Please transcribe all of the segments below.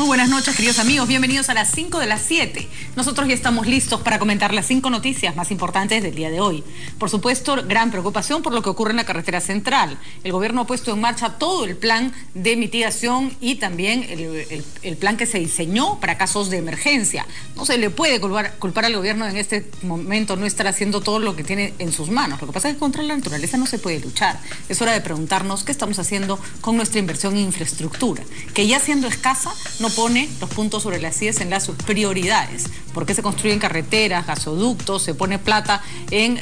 buenas noches, queridos amigos. Bienvenidos a las 5 de las 7. Nosotros ya estamos listos para comentar las 5 noticias más importantes del día de hoy. Por supuesto, gran preocupación por lo que ocurre en la carretera central. El gobierno ha puesto en marcha todo el plan de mitigación y también el plan que se diseñó para casos de emergencia. No se le puede culpar al gobierno en este momento no estar haciendo todo lo que tiene en sus manos. Lo que pasa es que contra la naturaleza no se puede luchar. Es hora de preguntarnos qué estamos haciendo con nuestra inversión en infraestructura, que ya siendo escasa no pone los puntos sobre las IES en las prioridades. ¿Por qué se construyen carreteras, gasoductos, se pone plata en,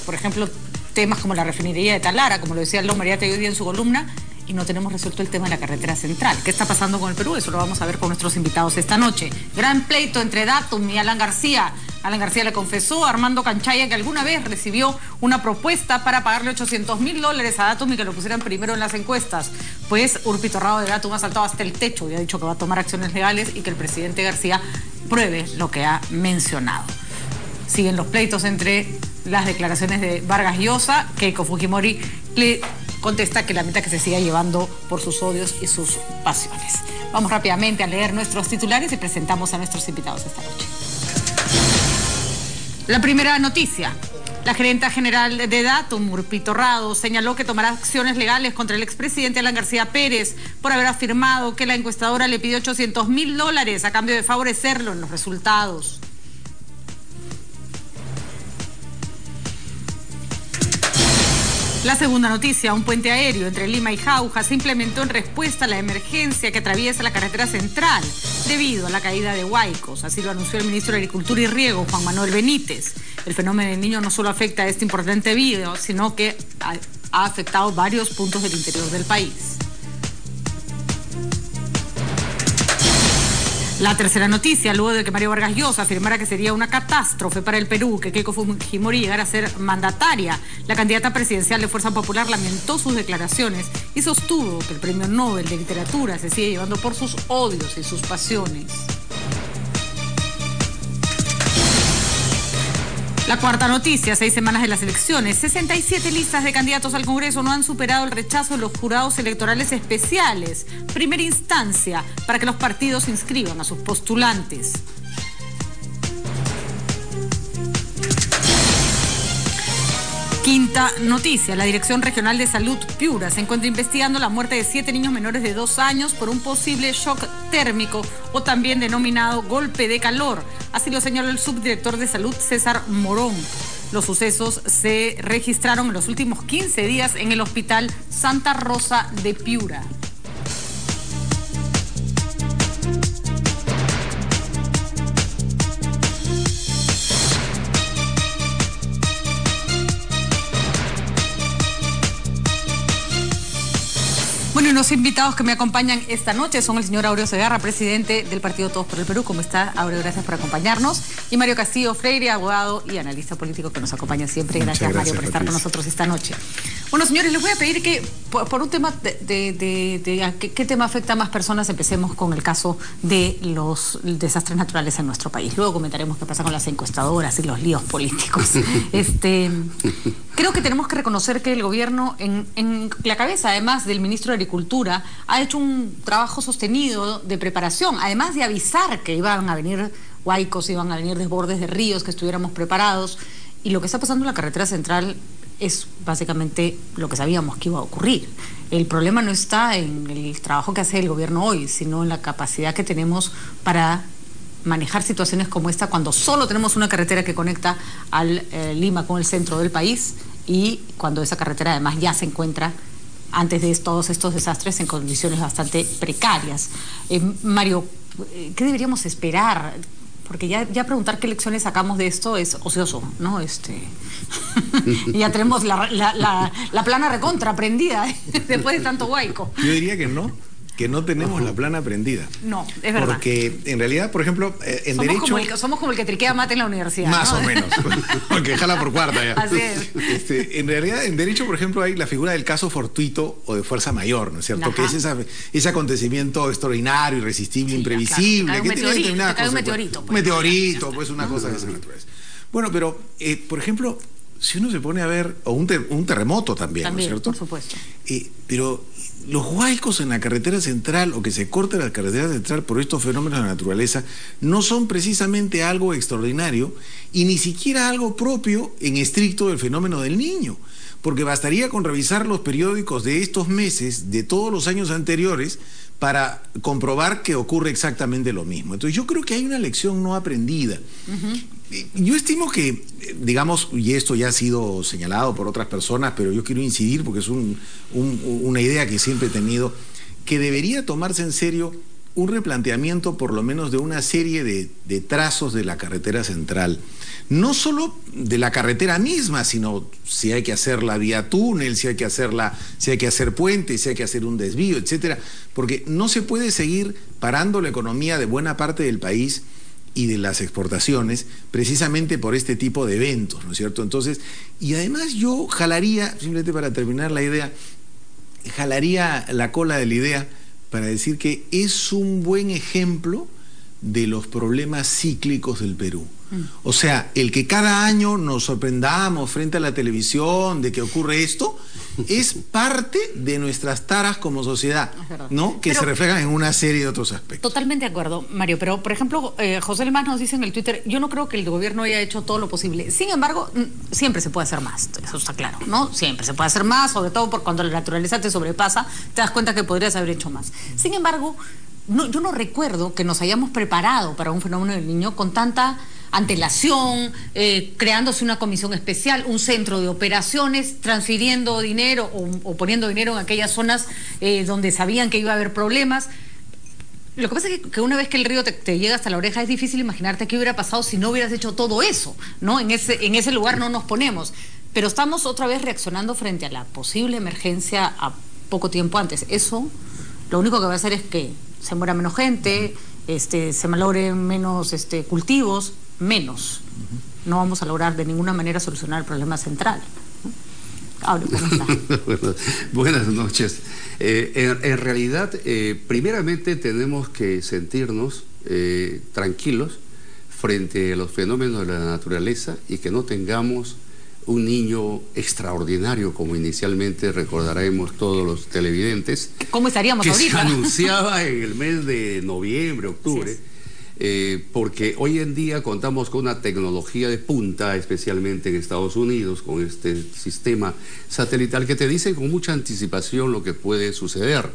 por ejemplo, temas como la refinería de Talara, como lo decía Aldo Mariate hoy día en su columna, y no tenemos resuelto el tema de la carretera central? ¿Qué está pasando con el Perú? Eso lo vamos a ver con nuestros invitados esta noche. Gran pleito entre Datum y Alan García. Alan García le confesó a Armando Canchaya que alguna vez recibió una propuesta para pagarle $800.000 a Datum y que lo pusieran primero en las encuestas. Pues Urpi Torrado de Datum ha saltado hasta el techo y ha dicho que va a tomar acciones legales y que el presidente García pruebe lo que ha mencionado. Siguen los pleitos entre las declaraciones de Vargas Llosa. Keiko Fujimori le contesta que lamenta que se siga llevando por sus odios y sus pasiones. Vamos rápidamente a leer nuestros titulares y presentamos a nuestros invitados esta noche. La primera noticia. La gerenta general de Datum, Urpi Torrado, señaló que tomará acciones legales contra el expresidente Alan García Pérez por haber afirmado que la encuestadora le pidió $800.000 a cambio de favorecerlo en los resultados. La segunda noticia, un puente aéreo entre Lima y Jauja se implementó en respuesta a la emergencia que atraviesa la carretera central debido a la caída de huaicos. Así lo anunció el ministro de Agricultura y Riego, Juan Manuel Benítez. El fenómeno del Niño no solo afecta a este importante vídeo, sino que ha afectado varios puntos del interior del país. La tercera noticia, luego de que Mario Vargas Llosa afirmara que sería una catástrofe para el Perú que Keiko Fujimori llegara a ser mandataria, la candidata presidencial de Fuerza Popular lamentó sus declaraciones y sostuvo que el Premio Nobel de Literatura se sigue llevando por sus odios y sus pasiones. La cuarta noticia, 6 semanas de las elecciones, 67 listas de candidatos al Congreso no han superado el rechazo de los jurados electorales especiales, primera instancia para que los partidos inscriban a sus postulantes. Quinta noticia, la Dirección Regional de Salud Piura se encuentra investigando la muerte de 7 niños menores de 2 años por un posible shock térmico o también denominado golpe de calor. Así lo señaló el subdirector de salud César Morón. Los sucesos se registraron en los últimos 15 días en el Hospital Santa Rosa de Piura. Bueno, y los invitados que me acompañan esta noche son el señor Áureo Segarra, presidente del partido Todos por el Perú. ¿Cómo está, Áureo? Gracias por acompañarnos. Y Mario Castillo Freire, abogado y analista político que nos acompaña siempre. Gracias, Mario, por estar con nosotros esta noche. Bueno, señores, les voy a pedir que, por un tema ¿qué tema afecta a más personas? Empecemos con el caso de los desastres naturales en nuestro país. Luego comentaremos qué pasa con las encuestadoras y los líos políticos. Creo que tenemos que reconocer que el gobierno, en la cabeza, además del ministro de Agricultura, ha hecho un trabajo sostenido de preparación, además de avisar que iban a venir huaicos, iban a venir desbordes de ríos, que estuviéramos preparados. Y lo que está pasando en la carretera central es básicamente lo que sabíamos que iba a ocurrir. El problema no está en el trabajo que hace el gobierno hoy, sino en la capacidad que tenemos para manejar situaciones como esta cuando solo tenemos una carretera que conecta al Lima con el centro del país y cuando esa carretera además ya se encuentra antes de todos estos desastres en condiciones bastante precarias. Mario, ¿qué deberíamos esperar? Porque ya preguntar qué lecciones sacamos de esto es ocioso, ¿no? Ya tenemos la plana recontra aprendida después de tanto huaico. Yo diría que no tenemos la plana aprendida. No, es verdad. Porque en realidad, por ejemplo, en derecho... Somos como el que triquea mate en la universidad, más ¿no? o menos, porque jala por cuarta ya. Así es. En realidad, en derecho, por ejemplo, hay la figura del caso fortuito o de fuerza mayor, ¿no es cierto? Ajá. Que es ese acontecimiento extraordinario, irresistible, imprevisible. Claro. Que Te cae un meteorito. Un meteorito, pues una cosa de esa naturaleza. Bueno, pero, por ejemplo, si uno se pone a ver, o un terremoto también, ¿no es cierto? Por supuesto. Pero los huaicos en la carretera central, o que se corte la carretera central por estos fenómenos de la naturaleza, no son precisamente algo extraordinario y ni siquiera algo propio en estricto del fenómeno del Niño, porque bastaría con revisar los periódicos de estos meses, de todos los años anteriores, para comprobar que ocurre exactamente lo mismo. Entonces yo creo que hay una lección no aprendida. Yo estimo que, digamos, y esto ya ha sido señalado por otras personas, pero yo quiero incidir porque es una idea que siempre he tenido, que debería tomarse en serio un replanteamiento por lo menos de una serie de trazos de la carretera central. No solo de la carretera misma, sino si hay que hacer la vía túnel, si hay que hacer puentes, si hay que hacer un desvío, etcétera, porque no se puede seguir parando la economía de buena parte del país y de las exportaciones precisamente por este tipo de eventos, ¿no es cierto? Entonces, y además yo jalaría, simplemente para terminar la idea, jalaría la cola de la idea para decir que es un buen ejemplo de los problemas cíclicos del Perú. O sea, el que cada año nos sorprendamos frente a la televisión de que ocurre esto, es parte de nuestras taras como sociedad, ¿no? Que se reflejan en una serie de otros aspectos. Totalmente de acuerdo, Mario, pero por ejemplo, José Lemás nos dice en el Twitter, yo no creo que el gobierno haya hecho todo lo posible. Sin embargo, siempre se puede hacer más, eso está claro, ¿no? Siempre se puede hacer más, sobre todo por cuando la naturaleza te sobrepasa, te das cuenta que podrías haber hecho más. Sin embargo, yo no recuerdo que nos hayamos preparado para un fenómeno del Niño con tanta antelación, creándose una comisión especial, un centro de operaciones, transfiriendo dinero o poniendo dinero en aquellas zonas donde sabían que iba a haber problemas. Lo que pasa es que una vez que el río te llega hasta la oreja es difícil imaginarte qué hubiera pasado si no hubieras hecho todo eso, ¿no? En ese lugar no nos ponemos, pero estamos otra vez reaccionando frente a la posible emergencia a poco tiempo antes. Eso lo único que va a hacer es que se muera menos gente, se malogren menos cultivos, menos. No vamos a lograr de ninguna manera solucionar el problema central. Hable, ¿cómo está? Buenas noches. En realidad, primeramente tenemos que sentirnos tranquilos frente a los fenómenos de la naturaleza y que no tengamos un niño extraordinario, como inicialmente recordaremos todos los televidentes. ¿Cómo estaríamos ahorita? Que se anunciaba en el mes de noviembre, octubre. Sí. Porque hoy en día contamos con una tecnología de punta, especialmente en Estados Unidos, con este sistema satelital que te dice con mucha anticipación lo que puede suceder.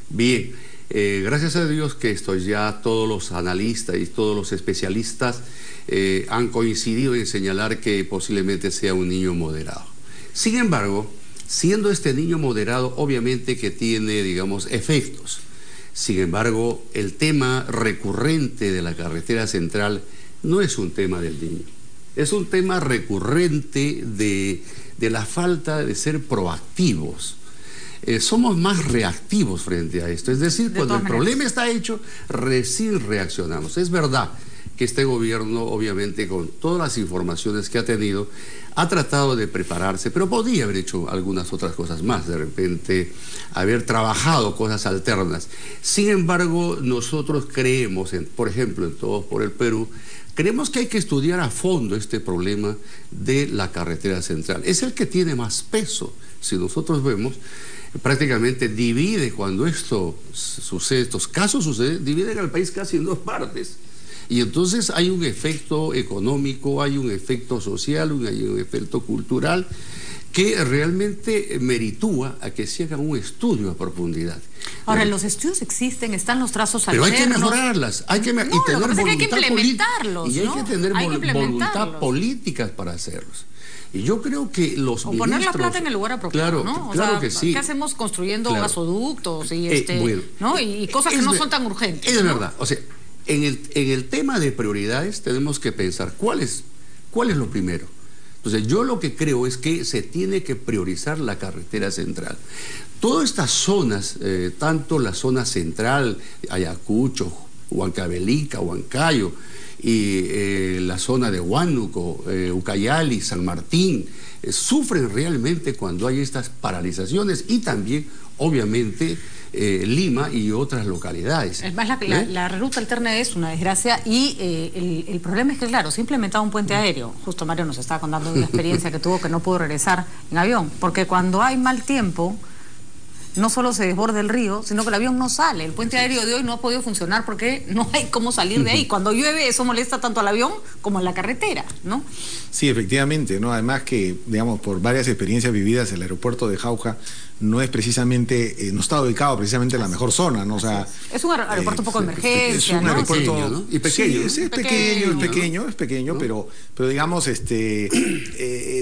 Bien, gracias a Dios que esto ya todos los analistas y todos los especialistas han coincidido en señalar que posiblemente sea un niño moderado. Sin embargo, siendo este niño moderado, obviamente que tiene, digamos, efectos. Sin embargo, el tema recurrente de la carretera central no es un tema del niño. Es un tema recurrente de la falta de ser proactivos. Somos más reactivos frente a esto. Es decir, cuando el problema está hecho, recién reaccionamos. Es verdad que este gobierno, obviamente, con todas las informaciones que ha tenido, ha tratado de prepararse, pero podría haber hecho algunas otras cosas más, de repente haber trabajado cosas alternas. Sin embargo, nosotros creemos, por ejemplo, en Todos por el Perú, creemos que hay que estudiar a fondo este problema de la carretera central. Es el que tiene más peso. Si nosotros vemos, prácticamente divide, cuando esto sucede, estos casos suceden, dividen al país casi en dos partes. Y entonces hay un efecto económico, hay un efecto social, hay un efecto cultural que realmente meritúa a que se haga un estudio a profundidad. Ahora, los estudios existen, están los trazos alternos. Pero hay que mejorarlas, hay que tener implementarlos, y hay que tener voluntad política para hacerlos. Y yo creo que los ministros... O poner la plata en el lugar apropiado, ¿no? Claro que sí. ¿Qué hacemos construyendo gasoductos y, ¿no? y cosas que no son tan urgentes? Es verdad, o sea... En el tema de prioridades tenemos que pensar cuál es lo primero. Entonces yo lo que creo es que se tiene que priorizar la carretera central. Todas estas zonas, tanto la zona central, Ayacucho, Huancavelica, Huancayo, y la zona de Huánuco, Ucayali, San Martín, sufren realmente cuando hay estas paralizaciones y también obviamente Lima y otras localidades. Además, la ruta alterna es una desgracia y el problema es que, claro, se ha implementado un puente aéreo. Justo Mario nos estaba contando de una experiencia que tuvo, que no pudo regresar en avión, porque cuando hay mal tiempo, no solo se desborda el río, sino que el avión no sale. El puente aéreo de hoy no ha podido funcionar porque no hay cómo salir de ahí. Cuando llueve, eso molesta tanto al avión como a la carretera, ¿no? Sí, efectivamente, ¿no? Además que, digamos, por varias experiencias vividas, el aeropuerto de Jauja no es precisamente, no está ubicado precisamente en la mejor zona, ¿no? O sea, es un aeropuerto un poco de emergencia, es un ¿no? aeropuerto pequeño, ¿no? Y pequeño. Sí, es pequeño, ¿no? pero digamos,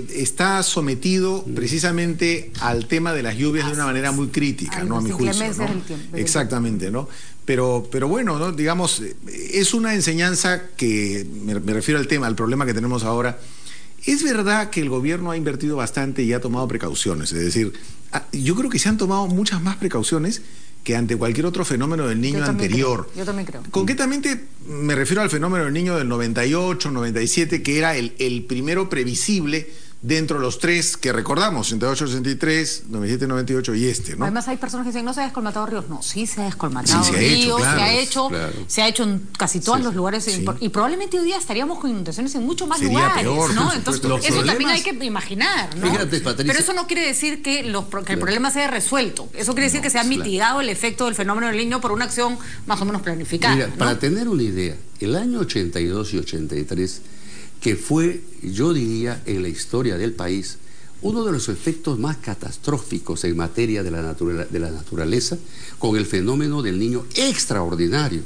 está sometido precisamente al tema de las lluvias de una manera muy crítica, ¿no? A mi juicio, ¿no? Exactamente, ¿no? Pero bueno, ¿no? Digamos, es una enseñanza que, me refiero al tema, al problema que tenemos ahora. Es verdad que el gobierno ha invertido bastante y ha tomado precauciones, es decir, yo creo que se han tomado muchas más precauciones que ante cualquier otro fenómeno del Niño anterior. Yo también creo. Concretamente me refiero al fenómeno del Niño del 98, 97, que era el primero previsible dentro de los tres que recordamos, 88, 63, 97, 98 y ¿no? Además hay personas que dicen, no se ha descolmatado ríos. No, sí se ha descolmatado sí, ríos, claro. se ha hecho en casi todos los lugares, y probablemente hoy día estaríamos con inundaciones en mucho más lugares, peor, ¿no? Entonces eso también hay que imaginar, ¿no? Fíjate, Patricia, pero eso no quiere decir que el problema se haya resuelto. Eso quiere decir que se ha mitigado el efecto del fenómeno del Niño por una acción más o menos planificada. Mira, ¿no? Para tener una idea, el año 82 y 83, que fue, yo diría, en la historia del país, uno de los efectos más catastróficos en materia de la naturaleza, con el fenómeno del Niño extraordinario.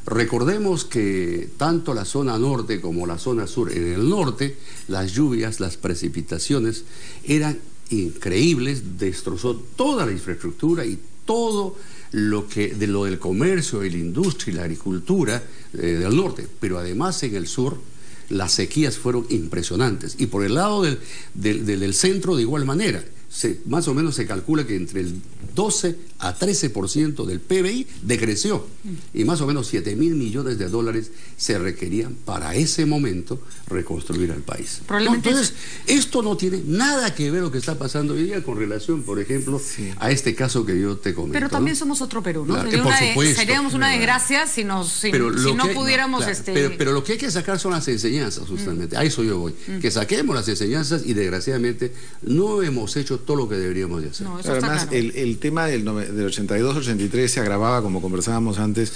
Recordemos que tanto la zona norte como la zona sur, en el norte, las lluvias, las precipitaciones eran increíbles, destrozó toda la infraestructura y todo lo del comercio y la industria y la agricultura del norte, pero además en el sur las sequías fueron impresionantes. Y por el lado del centro de igual manera, más o menos se calcula que entre el 12 a 13% del PBI decreció y más o menos 7.000 millones de dólares se requerían para ese momento reconstruir al país. Entonces, esto no tiene nada que ver lo que está pasando hoy día con relación, por ejemplo, a este caso que yo te comento. Pero también somos otro Perú, ¿no? Claro, seríamos una desgracia si no pudiéramos... Pero lo que hay que sacar son las enseñanzas, justamente. A eso yo voy. Que saquemos las enseñanzas y desgraciadamente no hemos hecho todo lo que deberíamos de hacer. No, eso además, está claro. el tema del 82-83 se agravaba, como conversábamos antes,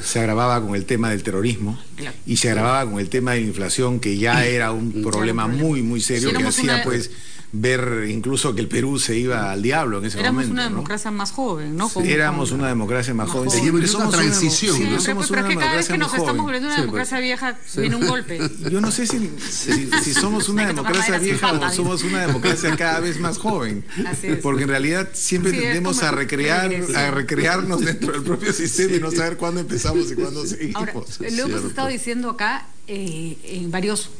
se agravaba con el tema del terrorismo y se agravaba con el tema de la inflación, que ya era un problema muy, muy serio, que hacía ver incluso que el Perú se iba al diablo en ese momento. Éramos una democracia más joven, ¿no? Éramos una democracia más joven. Teníamos una transición. Pero que cada vez que nos estamos volviendo una democracia vieja, viene un golpe. Yo no sé si somos una democracia vieja o somos una democracia cada vez más joven. Porque en realidad siempre tendemos a recrearnos dentro del propio sistema y no saber cuándo empezamos y cuándo seguimos. Ahora, lo hemos estado diciendo acá en varios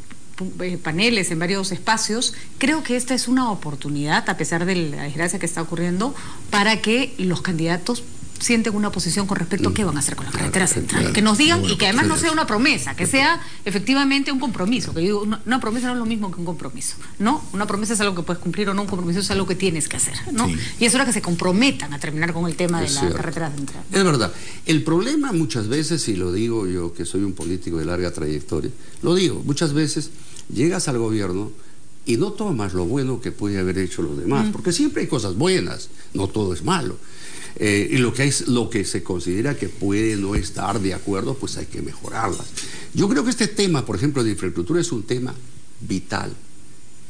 paneles, en varios espacios. Creo que esta es una oportunidad, a pesar de la desgracia que está ocurriendo, para que los candidatos sienten una posición con respecto a qué van a hacer con la carretera central. Que nos digan, y que además no sea una promesa, que sea efectivamente un compromiso. Que yo digo, una promesa no es lo mismo que un compromiso, ¿no? Una promesa es algo que puedes cumplir o no, un compromiso es algo que tienes que hacer, ¿no? Sí. Y es hora que se comprometan a terminar con el tema de la carretera central, ¿no? Es verdad. El problema muchas veces, y lo digo yo que soy un político de larga trayectoria, lo digo, muchas veces llegas al gobierno y no tomas lo bueno que puede haber hecho los demás, porque siempre hay cosas buenas, no todo es malo. Y lo que se considera que puede no estar de acuerdo, pues hay que mejorarlas. Yo creo que este tema, por ejemplo, de infraestructura es un tema vital,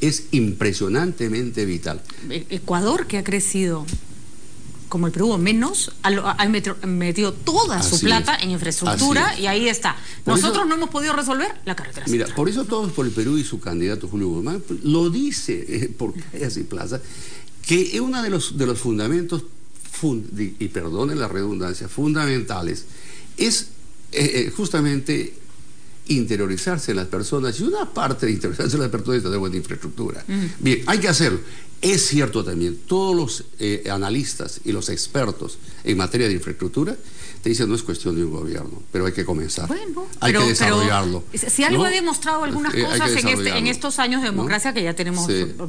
es impresionantemente vital. Ecuador, que ha crecido como el Perú o menos, ha metido toda su plata en infraestructura y ahí está. Nosotros no hemos podido resolver la carretera central. Mira, por eso Todos por el Perú y su candidato Julio Guzmán lo dice por calles y plazas, que es uno de los fundamentos, y perdonen la redundancia, fundamentales, es justamente interiorizarse en las personas, y una parte de interiorizarse en las personas es tener buena infraestructura. Bien, hay que hacerlo. Es cierto también, todos los analistas y los expertos en materia de infraestructura te dicen no es cuestión de un gobierno, pero hay que comenzar, hay que desarrollarlo. Si algo ha demostrado algunas cosas en estos años de democracia, que ya tenemos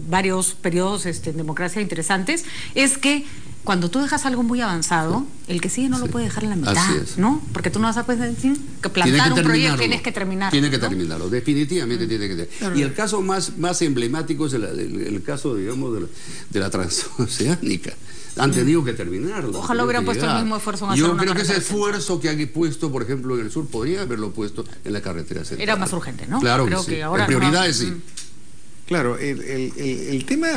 varios periodos en democracia interesantes, es que cuando tú dejas algo muy avanzado, el que sigue no lo puede dejar en la mitad, ¿no? Porque tú no vas a poder decir que plantar un proyecto, tienes que terminarlo. Tiene que terminarlo, definitivamente tiene que terminarlo. Claro. Y el caso más emblemático es el caso, digamos, de la transoceánica. Han tenido que terminarlo. Ojalá hubieran puesto el mismo esfuerzo en hacer una carretera. Yo creo que ese esfuerzo que han puesto, por ejemplo, en el sur, podría haberlo puesto en la carretera central. Era más urgente, ¿no? Claro creo que ahora en prioridades sí. Claro, el tema...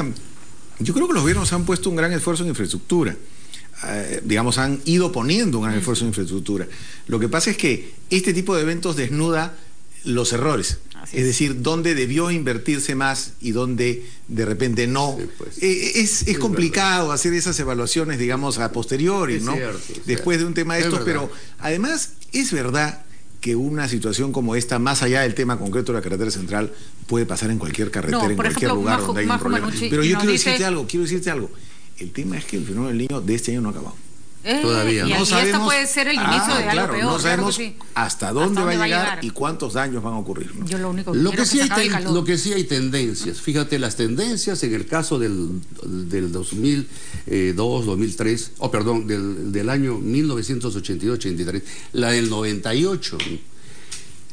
Yo creo que los gobiernos han puesto un gran esfuerzo en infraestructura. Digamos, han ido poniendo un gran esfuerzo en infraestructura. Lo que pasa es que este tipo de eventos desnuda los errores. Es decir, dónde debió invertirse más y dónde de repente no. Sí, pues, es complicado hacer esas evaluaciones, digamos, a posteriori, ¿no? Después de un tema de estos, pero además es verdad que una situación como esta, más allá del tema concreto de la carretera central, puede pasar en cualquier carretera, en cualquier lugar donde hay un problema. Pero yo quiero decirte algo. El tema es que el fenómeno del Niño de este año no ha acabado. Todavía no sabemos. Esta puede ser el inicio de algo peor. No sabemos hasta dónde va a llegar y cuántos daños van a ocurrir, ¿no? Yo lo único que lo que sí hay tendencias. Fíjate, las tendencias en el caso del 2002, 2003, del año 1982-83, la del 98,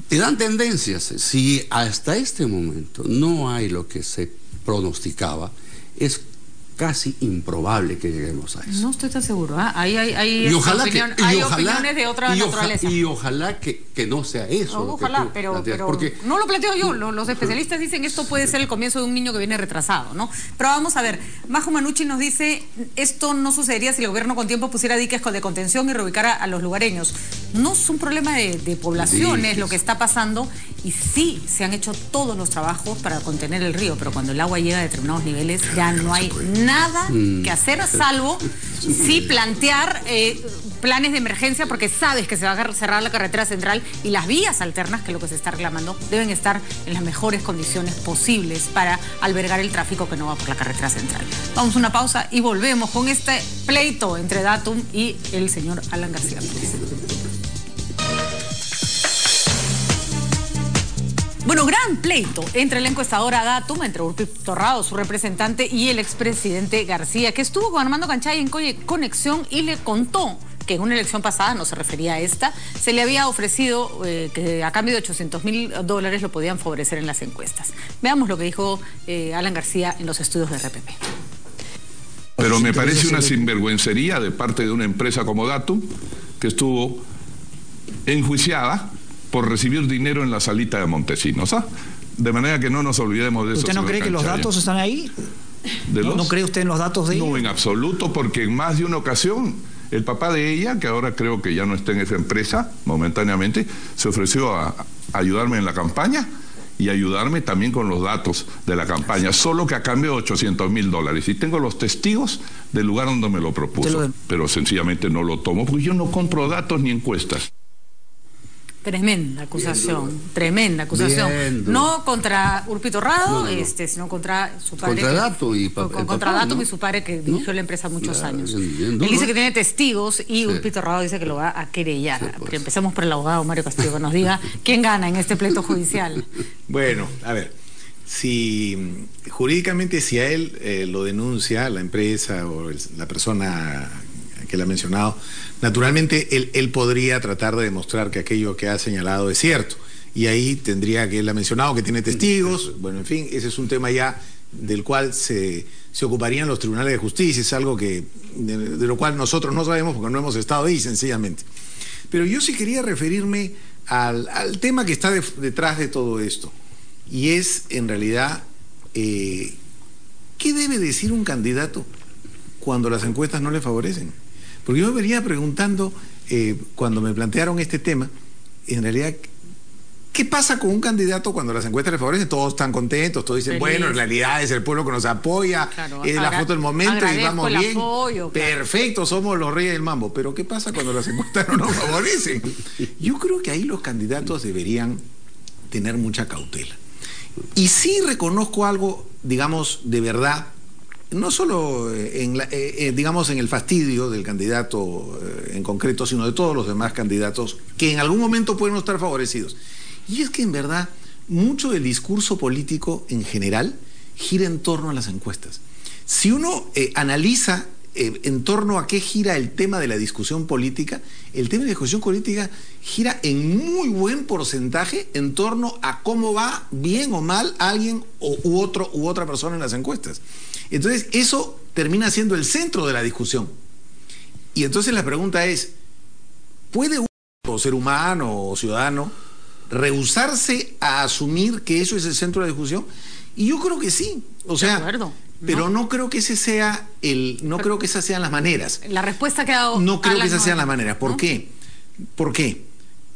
te dan tendencias. Si hasta este momento no hay lo que se pronosticaba, es casi improbable que lleguemos a eso. No estoy tan seguro. Hay opiniones de otra naturaleza. Y ojalá que no sea eso. Ojalá, pero no lo planteo yo. Los especialistas dicen esto puede ser el comienzo de un niño que viene retrasado, ¿no? Pero vamos a ver. Majo Manucci nos dice, esto no sucedería si el gobierno con tiempo pusiera diques de contención y reubicara a los lugareños. No es un problema de poblaciones lo que está pasando, y sí se han hecho todos los trabajos para contener el río, pero cuando el agua llega a determinados niveles ya no hay nada que hacer, salvo sí plantear planes de emergencia, porque sabes que se va a cerrar la carretera central y las vías alternas, que es lo que se está reclamando, deben estar en las mejores condiciones posibles para albergar el tráfico que no va por la carretera central. Vamos a una pausa y volvemos con este pleito entre Datum y el señor Alan García. Bueno, gran pleito entre la encuestadora Datum, entre Urpi Torrado, su representante, y el expresidente García, que estuvo con Armando Canchay en Conexión y le contó que en una elección pasada, no se refería a esta, se le había ofrecido que a cambio de $800.000 lo podían favorecer en las encuestas. Veamos lo que dijo Alan García en los estudios de RPP. Pero me parece una sinvergüencería de parte de una empresa como Datum, que estuvo enjuiciada por recibir dinero en la salita de Montesinos, ¿ah? De manera que no nos olvidemos de eso. ¿Usted no cree que los datos están ahí? ¿No cree usted en los datos de ella? No, en absoluto, porque en más de una ocasión el papá de ella, que ahora creo que ya no está en esa empresa momentáneamente, se ofreció a ayudarme en la campaña y ayudarme también con los datos de la campaña, solo que a cambio de $800.000. Y tengo los testigos del lugar donde me lo propuso, pero sencillamente no lo tomo porque yo no compro datos ni encuestas. Tremenda acusación, tremenda acusación. No contra Urpi Torrado, sino contra su padre. Contra Datum y su padre, que dirigió la empresa muchos años. Él dice que tiene testigos y Urpi Torrado dice que lo va a querellar. Pero empecemos por el abogado Mario Castillo, que nos diga quién gana en este pleito judicial. Bueno, a ver, si jurídicamente si a él lo denuncia la empresa o la persona que le ha mencionado, naturalmente él podría tratar de demostrar que aquello que ha señalado es cierto, y ahí tendría que él ha mencionado que tiene testigos. Bueno, en fin, ese es un tema ya del cual se ocuparían los tribunales de justicia, es algo que de lo cual nosotros no sabemos porque no hemos estado ahí, sencillamente. Pero yo sí quería referirme al tema que está detrás de todo esto, y es en realidad ¿qué debe decir un candidato cuando las encuestas no le favorecen? Porque yo me venía preguntando, cuando me plantearon este tema, en realidad, ¿qué pasa con un candidato cuando las encuestas le favorecen? Todos están contentos, todos dicen, bueno, en realidad es el pueblo que nos apoya, claro, es la foto del momento y vamos bien. Apoyo, claro. Perfecto, somos los reyes del mambo. Pero ¿qué pasa cuando las encuestas no nos favorecen? Yo creo que ahí los candidatos deberían tener mucha cautela. Y sí reconozco algo, digamos, de verdad, no solo digamos en el fastidio del candidato en concreto, sino de todos los demás candidatos que en algún momento pueden no estar favorecidos. Y es que en verdad mucho del discurso político en general gira en torno a las encuestas. Si uno analiza en torno a qué gira el tema de la discusión política, el tema de la discusión política gira en muy buen porcentaje en torno a cómo va bien o mal alguien u otra persona en las encuestas. Entonces eso termina siendo el centro de la discusión. Y entonces la pregunta es, ¿puede un ser humano o ciudadano rehusarse a asumir que eso es el centro de la discusión? Y yo creo que sí. O sea, pero no creo que ese sea creo que esas sean las maneras. La respuesta que ha dado no creo que esas sean las maneras. ¿Por qué? ¿Por qué?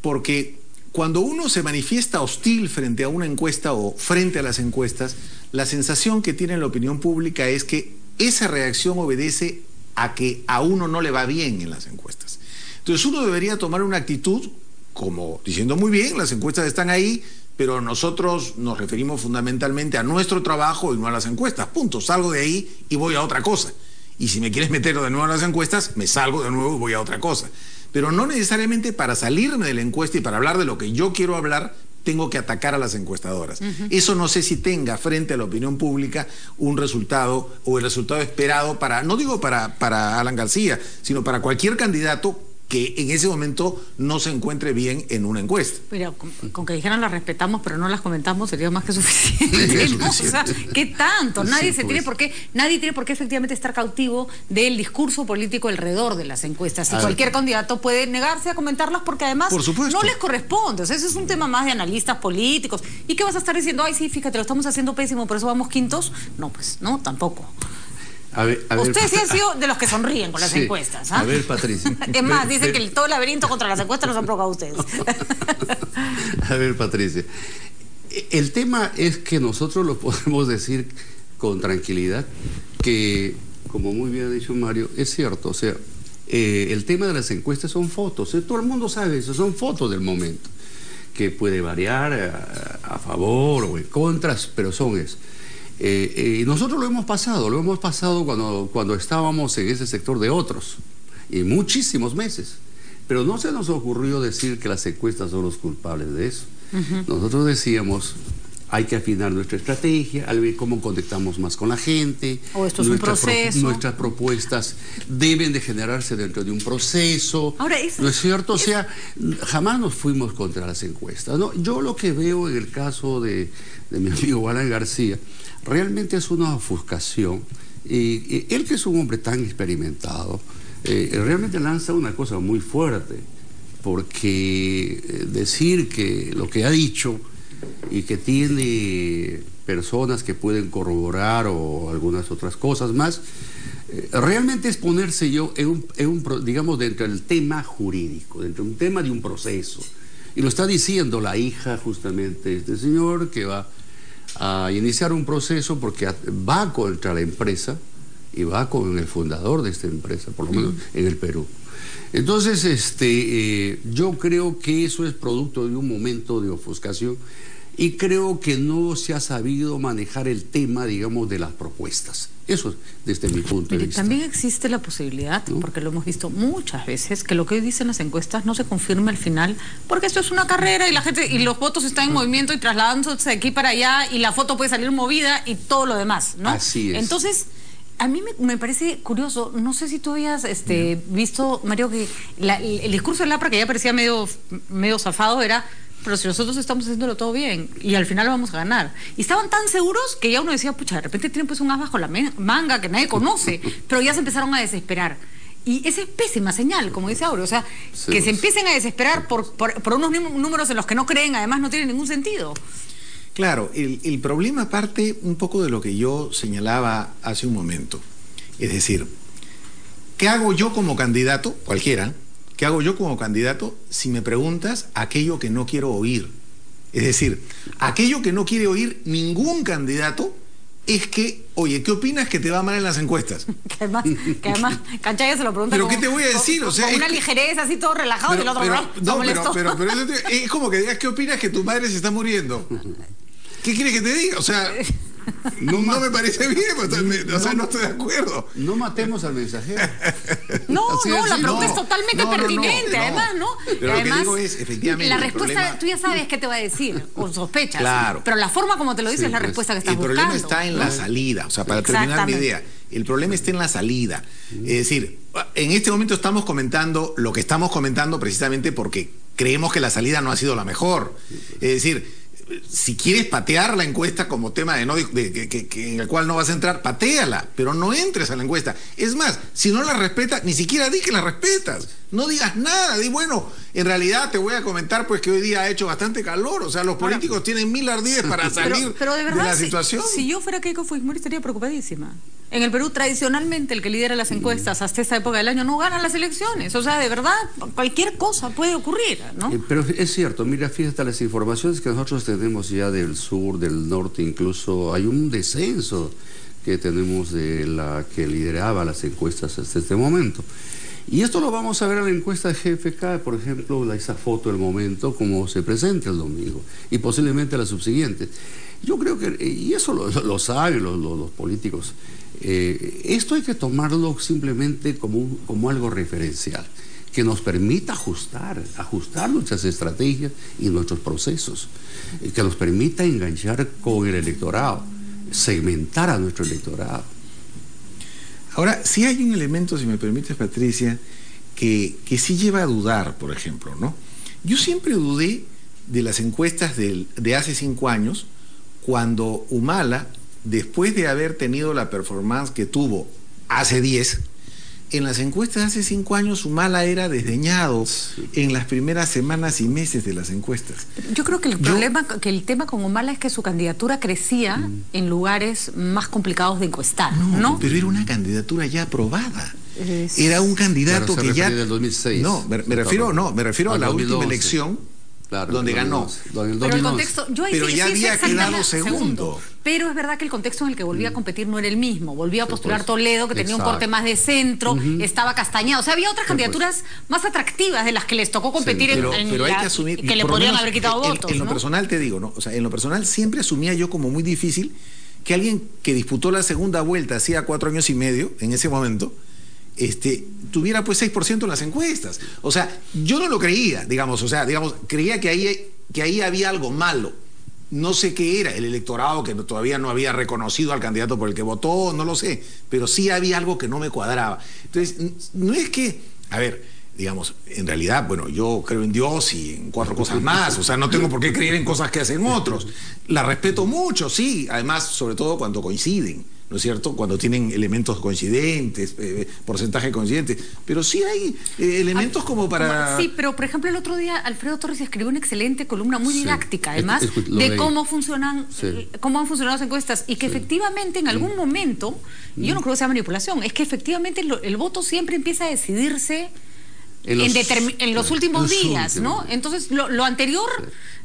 Porque cuando uno se manifiesta hostil frente a una encuesta o frente a las encuestas, la sensación que tiene la opinión pública es que esa reacción obedece a que a uno no le va bien en las encuestas. Entonces uno debería tomar una actitud como diciendo muy bien, las encuestas están ahí, pero nosotros nos referimos fundamentalmente a nuestro trabajo y no a las encuestas. Punto. Salgo de ahí y voy a otra cosa. Y si me quieres meter de nuevo a las encuestas, me salgo de nuevo y voy a otra cosa. Pero no necesariamente para salirme de la encuesta y para hablar de lo que yo quiero hablar, tengo que atacar a las encuestadoras. Eso no sé si tenga frente a la opinión pública un resultado o el resultado esperado para, no digo para Alan García, sino para cualquier candidato que en ese momento no se encuentre bien en una encuesta. Pero con que dijeran las respetamos, pero no las comentamos, sería más que suficiente. ¿No? O sea, ¿qué tanto? Nadie tiene por qué efectivamente estar cautivo del discurso político alrededor de las encuestas. Y cualquier candidato puede negarse a comentarlas porque además no les corresponde. O sea, ese es un tema más de analistas políticos. ¿Y qué vas a estar diciendo? Ay, sí, fíjate, lo estamos haciendo pésimo, por eso vamos quintos. No, pues, no, tampoco. A ver, ustedes sí han sido de los que sonríen con las encuestas. A ver, Patricia. Es más, dicen que todo el laberinto contra las encuestas los han provocado ustedes. A ver, Patricia. El tema es que nosotros lo podemos decir con tranquilidad, que, como muy bien ha dicho Mario, es cierto. O sea, el tema de las encuestas son fotos. Todo el mundo sabe eso, son fotos del momento. Que puede variar a favor o en contra, pero son eso. Nosotros lo hemos pasado cuando estábamos en ese sector de otros, y muchísimos meses, pero no se nos ocurrió decir que las encuestas son los culpables de eso. Nosotros decíamos, hay que afinar nuestra estrategia, al ver cómo conectamos más con la gente. O esto es un proceso. Nuestras propuestas deben de generarse dentro de un proceso. Ahora, ¿no es cierto? O sea, jamás nos fuimos contra las encuestas, ¿no? Yo lo que veo en el caso de mi amigo Alan García, realmente es una ofuscación. Él, que es un hombre tan experimentado, realmente lanza una cosa muy fuerte, porque decir que lo que ha dicho y que tiene personas que pueden corroborar o algunas otras cosas más, realmente es ponerse digamos, dentro del tema jurídico, dentro de un tema de un proceso. Y lo está diciendo la hija justamente de este señor, que va a iniciar un proceso porque va contra la empresa y va con el fundador de esta empresa, por lo menos en el Perú. Entonces, yo creo que eso es producto de un momento de ofuscación y creo que no se ha sabido manejar el tema, digamos, de las propuestas. Eso desde mi punto de vista. También existe la posibilidad, ¿no? Porque lo hemos visto muchas veces, que lo que hoy dicen las encuestas no se confirme al final, porque esto es una carrera y la gente y los votos están en movimiento y trasladándose de aquí para allá y la foto puede salir movida y todo lo demás, ¿no? Así es. Entonces, a mí me parece curioso, no sé si tú habías visto, Mario, que el discurso de Lapra, que ya parecía medio zafado, era: pero si nosotros estamos haciéndolo todo bien y al final lo vamos a ganar. Y estaban tan seguros que ya uno decía, pucha, de repente tienen pues un as bajo la manga que nadie conoce, pero ya se empezaron a desesperar. Y esa es pésima señal, como dice Aureo, o sea, sí, que se empiecen a desesperar por unos números en los que no creen, además no tienen ningún sentido. Claro, el problema parte un poco de lo que yo señalaba hace un momento. Es decir, ¿qué hago yo como candidato, cualquiera? ¿Qué hago yo como candidato si me preguntas aquello que no quiero oír? Es decir, aquello que no quiere oír ningún candidato es que, oye, ¿qué opinas que te va mal en las encuestas? Que además Canchaya se lo pregunta. ¿Pero qué te voy a decir? O sea, con una ligereza así todo relajado y el otro pero es como que digas, ¿qué opinas que tu madre se está muriendo? ¿Qué quieres que te diga? O sea, No me parece bien, o sea, no estoy de acuerdo. No matemos al mensajero. No, la pregunta es totalmente pertinente, además, ¿no? Pero además, lo que digo es, efectivamente, la respuesta, tú ya sabes qué te va a decir, o sospechas. Claro. Pero la forma como te lo dice es la respuesta que estás buscando. El problema está en la salida, o sea, para terminar mi idea, el problema está en la salida. Es decir, en este momento estamos comentando lo que estamos comentando precisamente porque creemos que la salida no ha sido la mejor. Es decir, si quieres patear la encuesta como tema en el cual no vas a entrar, patéala, pero no entres a la encuesta. Es más, si no la respetas, ni siquiera di que la respetas. No digas nada, di bueno, en realidad te voy a comentar pues que hoy día ha hecho bastante calor, o sea, los políticos tienen 1000 ardíes para salir pero de verdad, la situación. Si yo fuera Keiko Fujimori estaría preocupadísima. En el Perú, tradicionalmente, el que lidera las encuestas hasta esta época del año no gana las elecciones. O sea, de verdad, cualquier cosa puede ocurrir, ¿no? Pero es cierto, mira, fíjate, las informaciones que nosotros tenemos ya del sur, del norte, incluso hay un descenso que tenemos de la que lideraba las encuestas hasta este momento. Y esto lo vamos a ver en la encuesta de GFK, por ejemplo, esa foto del momento, como se presenta el domingo, y posiblemente la subsiguiente. Yo creo que, y eso lo saben los políticos, esto hay que tomarlo simplemente como algo referencial, que nos permita ajustar nuestras estrategias y nuestros procesos, que nos permita enganchar con el electorado, segmentar a nuestro electorado. Ahora, sí hay un elemento, si me permites, Patricia, que sí lleva a dudar, por ejemplo, ¿no? Yo siempre dudé de las encuestas de hace 5 años, cuando Humala, después de haber tenido la performance que tuvo hace 10, en las encuestas de hace 5 años Humala era desdeñado en las primeras semanas y meses de las encuestas. Yo creo que el tema con Humala es que su candidatura crecía en lugares más complicados de encuestar, ¿no? Pero era una candidatura ya aprobada. Era un candidato que ya... Del 2006. No, me refiero a la última elección. Claro, donde ganó. Pero el contexto, pero ya había quedado segundo. Pero es verdad que el contexto en el que volvía a competir no era el mismo. Volvía a postular Toledo, que tenía un corte más de centro, estaba Castañeda. O sea, había otras candidaturas más atractivas de las que les tocó competir pero hay que asumir, que le podrían haber quitado votos. En lo personal te digo, ¿no? O sea, en lo personal siempre asumía yo como muy difícil que alguien que disputó la segunda vuelta hacía 4 años y medio, en ese momento, tuviera pues 6% en las encuestas. O sea, yo no lo creía, digamos, creía que ahí había algo malo. No sé qué era, el electorado que todavía no había reconocido al candidato por el que votó, no lo sé, pero sí había algo que no me cuadraba. Entonces, no es que, a ver, digamos, en realidad, bueno, yo creo en Dios y en 4 cosas más, o sea, no tengo por qué creer en cosas que hacen otros. La respeto mucho, sí, además, sobre todo cuando coinciden, ¿no es cierto? Cuando tienen elementos coincidentes, porcentaje coincidente, pero sí hay elementos como para... Sí, pero por ejemplo el otro día Alfredo Torres escribió una excelente columna muy didáctica, además, de cómo funcionan, cómo han funcionado las encuestas, y que efectivamente en algún momento, yo no creo que sea manipulación, es que efectivamente el voto siempre empieza a decidirse en los últimos días, ¿no? Entonces, lo anterior,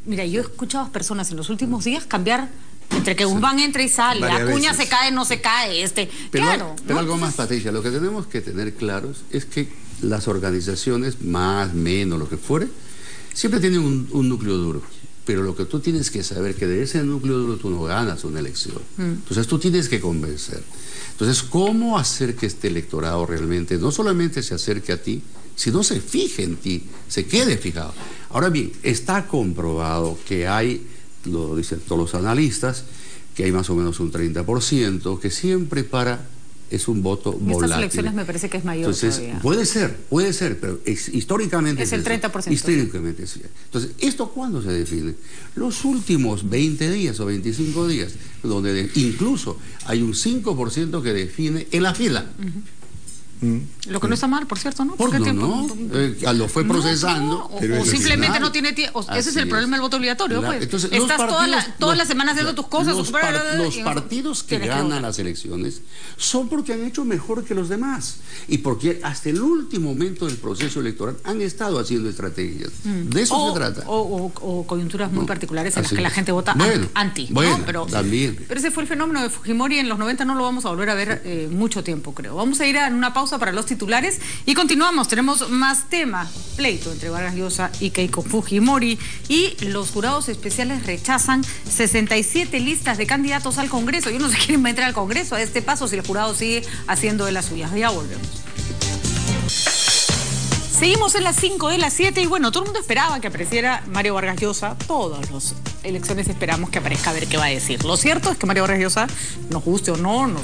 mira, yo he escuchado a personas en los últimos días cambiar entre que Guzmán entra y sale, Acuña se cae, no se cae, pero algo más, Patricia, lo que tenemos que tener claros es que las organizaciones, más, menos, lo que fuere, siempre tienen un núcleo duro. Pero lo que tú tienes que saber que de ese núcleo duro tú no ganas una elección. Entonces tú tienes que convencer. Entonces, ¿cómo hacer que este electorado realmente no solamente se acerque a ti, sino se fije en ti, se quede fijado? Ahora bien, está comprobado que hay, lo dicen todos los analistas, que hay más o menos un 30% que siempre es un voto volátil. Estas elecciones me parece que es mayor. Entonces, todavía. puede ser, pero históricamente es el 30%. Históricamente sí. Entonces, ¿esto cuándo se define? Los últimos 20 días o 25 días, donde incluso hay un 5% que define en la fila. Lo que no está mal, por cierto, ¿no? ¿Por qué tiempo? Lo fue procesando. O simplemente no tiene tiempo. Ese es el problema del voto obligatorio, pues. Entonces, estás todas las semanas haciendo tus cosas. Los partidos que ganan las elecciones son porque han hecho mejor que los demás. Y porque hasta el último momento del proceso electoral han estado haciendo estrategias. De eso se trata. O coyunturas muy particulares en las que la gente vota anti. Bueno, pero también. Pero ese fue el fenómeno de Fujimori en los 90, no lo vamos a volver a ver mucho tiempo, creo. Vamos a ir a una pausa. pausa para los titulares y continuamos. Tenemos más tema. Pleito entre Vargas Llosa y Keiko Fujimori, y los jurados especiales rechazan 67 listas de candidatos al Congreso. Yo no sé quién va a entrar al Congreso a este paso si el jurado sigue haciendo de las suyas. Ya volvemos. Seguimos en las 5 de las 7 y bueno, todo el mundo esperaba que apareciera Mario Vargas Llosa. Todas las elecciones esperamos que aparezca a ver qué va a decir. Lo cierto es que Mario Vargas Llosa, nos guste o no, nos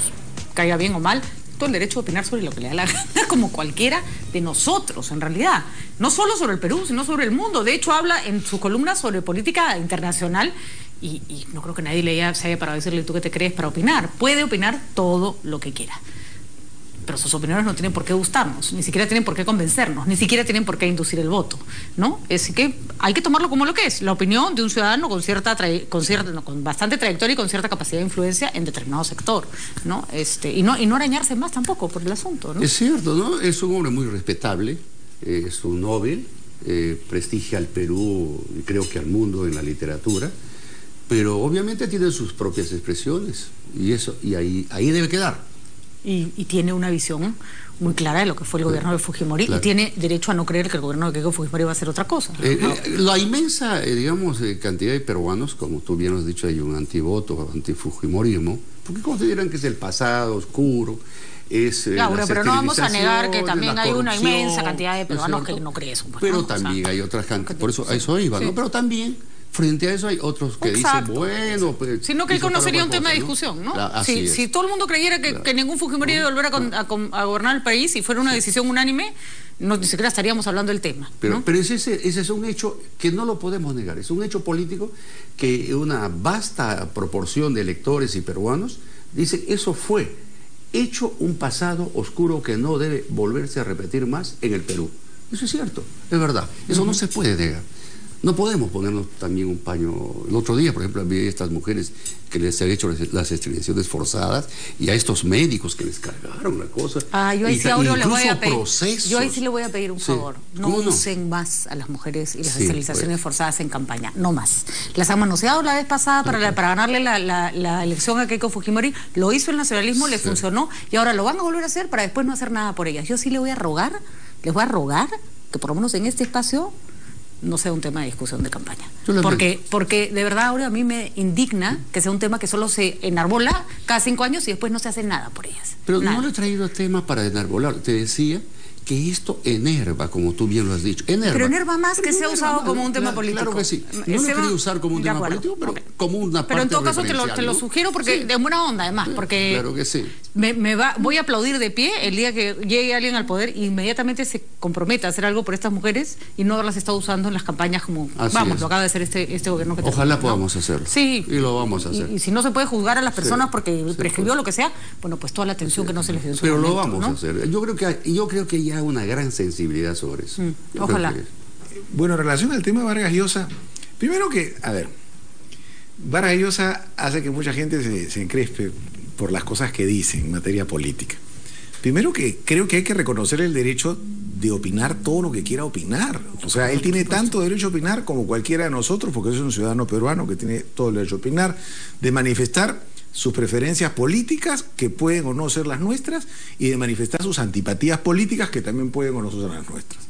caiga bien o mal, todo el derecho de opinar sobre lo que le da la gana, como cualquiera de nosotros, en realidad. No solo sobre el Perú, sino sobre el mundo. De hecho, habla en su columna sobre política internacional y no creo que nadie se haya parado a decirle, ¿tú qué te crees para opinar? Puede opinar todo lo que quiera. Pero sus opiniones no tienen por qué gustarnos, ni siquiera tienen por qué convencernos, ni siquiera tienen por qué inducir el voto, ¿no? Es que hay que tomarlo como lo que es, la opinión de un ciudadano con bastante trayectoria y con cierta capacidad de influencia en determinado sector, ¿no? Y no arañarse más tampoco por el asunto, ¿no? Es cierto, ¿no? Es un hombre muy respetable, es un Nobel, prestigia al Perú y creo que al mundo en la literatura, pero obviamente tiene sus propias expresiones y ahí debe quedar. Y tiene una visión muy clara de lo que fue el gobierno de Fujimori, claro. Y tiene derecho a no creer que el gobierno de Keiko Fujimori va a hacer otra cosa. La inmensa, cantidad de peruanos, como tú bien has dicho, hay un antivoto, antifujimorismo, porque consideran que es el pasado oscuro, Laura, pero no vamos a negar que también hay una inmensa cantidad de peruanos que no creen eso. Pero también hay otra gente, por eso a eso iba, ¿no? Pero también frente a eso hay otros que dicen, bueno... Pues, sino que no sería un tema de discusión, ¿no? Si todo el mundo creyera que ningún Fujimori iba a volver a gobernar el país y fuera una decisión unánime, ni siquiera estaríamos hablando del tema. Pero ese es un hecho que no lo podemos negar. Es un hecho político que una vasta proporción de electores y peruanos dicen, eso fue hecho un pasado oscuro que no debe volverse a repetir más en el Perú. Eso es cierto, es verdad. Eso no se puede negar. No podemos ponernos también un paño. El otro día, por ejemplo, vi a estas mujeres que les han hecho las esterilizaciones forzadas y a estos médicos que les cargaron la cosa. Yo ahí sí ahora le voy a pedir. Yo ahí sí le voy a pedir un favor. No usen más a las mujeres y las esterilizaciones forzadas en campaña. No más. Las han manoseado la vez pasada para ganarle la elección a Keiko Fujimori. Lo hizo el nacionalismo, le funcionó y ahora lo van a volver a hacer para después no hacer nada por ellas. Yo sí les voy a rogar que por lo menos en este espacio no sea un tema de discusión de campaña. Porque de verdad ahora a mí me indigna que sea un tema que solo se enarbola cada 5 años y después no se hace nada por ellas. Pero nada. No le he traído tema para enarbolar. Te decía que esto enerva, como tú bien lo has dicho. Pero enerva más que sea usado como un tema político. Claro que sí. No lo he querido usar como un tema político, pero como una parte. Pero en todo caso te lo sugiero porque de buena onda además, porque claro que sí. Voy a aplaudir de pie el día que llegue alguien al poder e inmediatamente se comprometa a hacer algo por estas mujeres y no haberlas estado usando en las campañas como lo acaba de hacer este gobierno que tenemos. Ojalá podamos hacerlo. Sí. Y lo vamos a hacer. Y si no se puede juzgar a las personas porque prescribió lo que sea, bueno, pues toda la atención que no se les dio en su momento. Pero lo vamos a hacer. Yo creo que ya hay una gran sensibilidad sobre eso. Ojalá. Bueno, en relación al tema de Vargas Llosa, primero que, Vargas Llosa hace que mucha gente se encrespe por las cosas que dice en materia política. Primero que creo que hay que reconocer el derecho de opinar todo lo que quiera opinar. O sea, él tiene tanto derecho a opinar como cualquiera de nosotros, porque es un ciudadano peruano que tiene todo el derecho a opinar, de manifestar sus preferencias políticas, que pueden o no ser las nuestras, y de manifestar sus antipatías políticas, que también pueden o no ser las nuestras.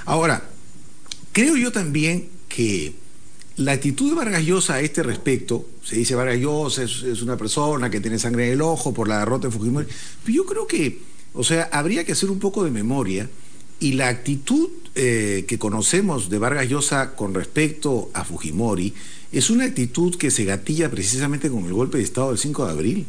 Ahora, creo yo también que la actitud de Vargas Llosa a este respecto, se dice Vargas Llosa es una persona que tiene sangre en el ojo por la derrota de Fujimori, pero yo creo que, habría que hacer un poco de memoria, y la actitud que conocemos de Vargas Llosa con respecto a Fujimori es una actitud que se gatilla precisamente con el golpe de Estado del 5 de abril.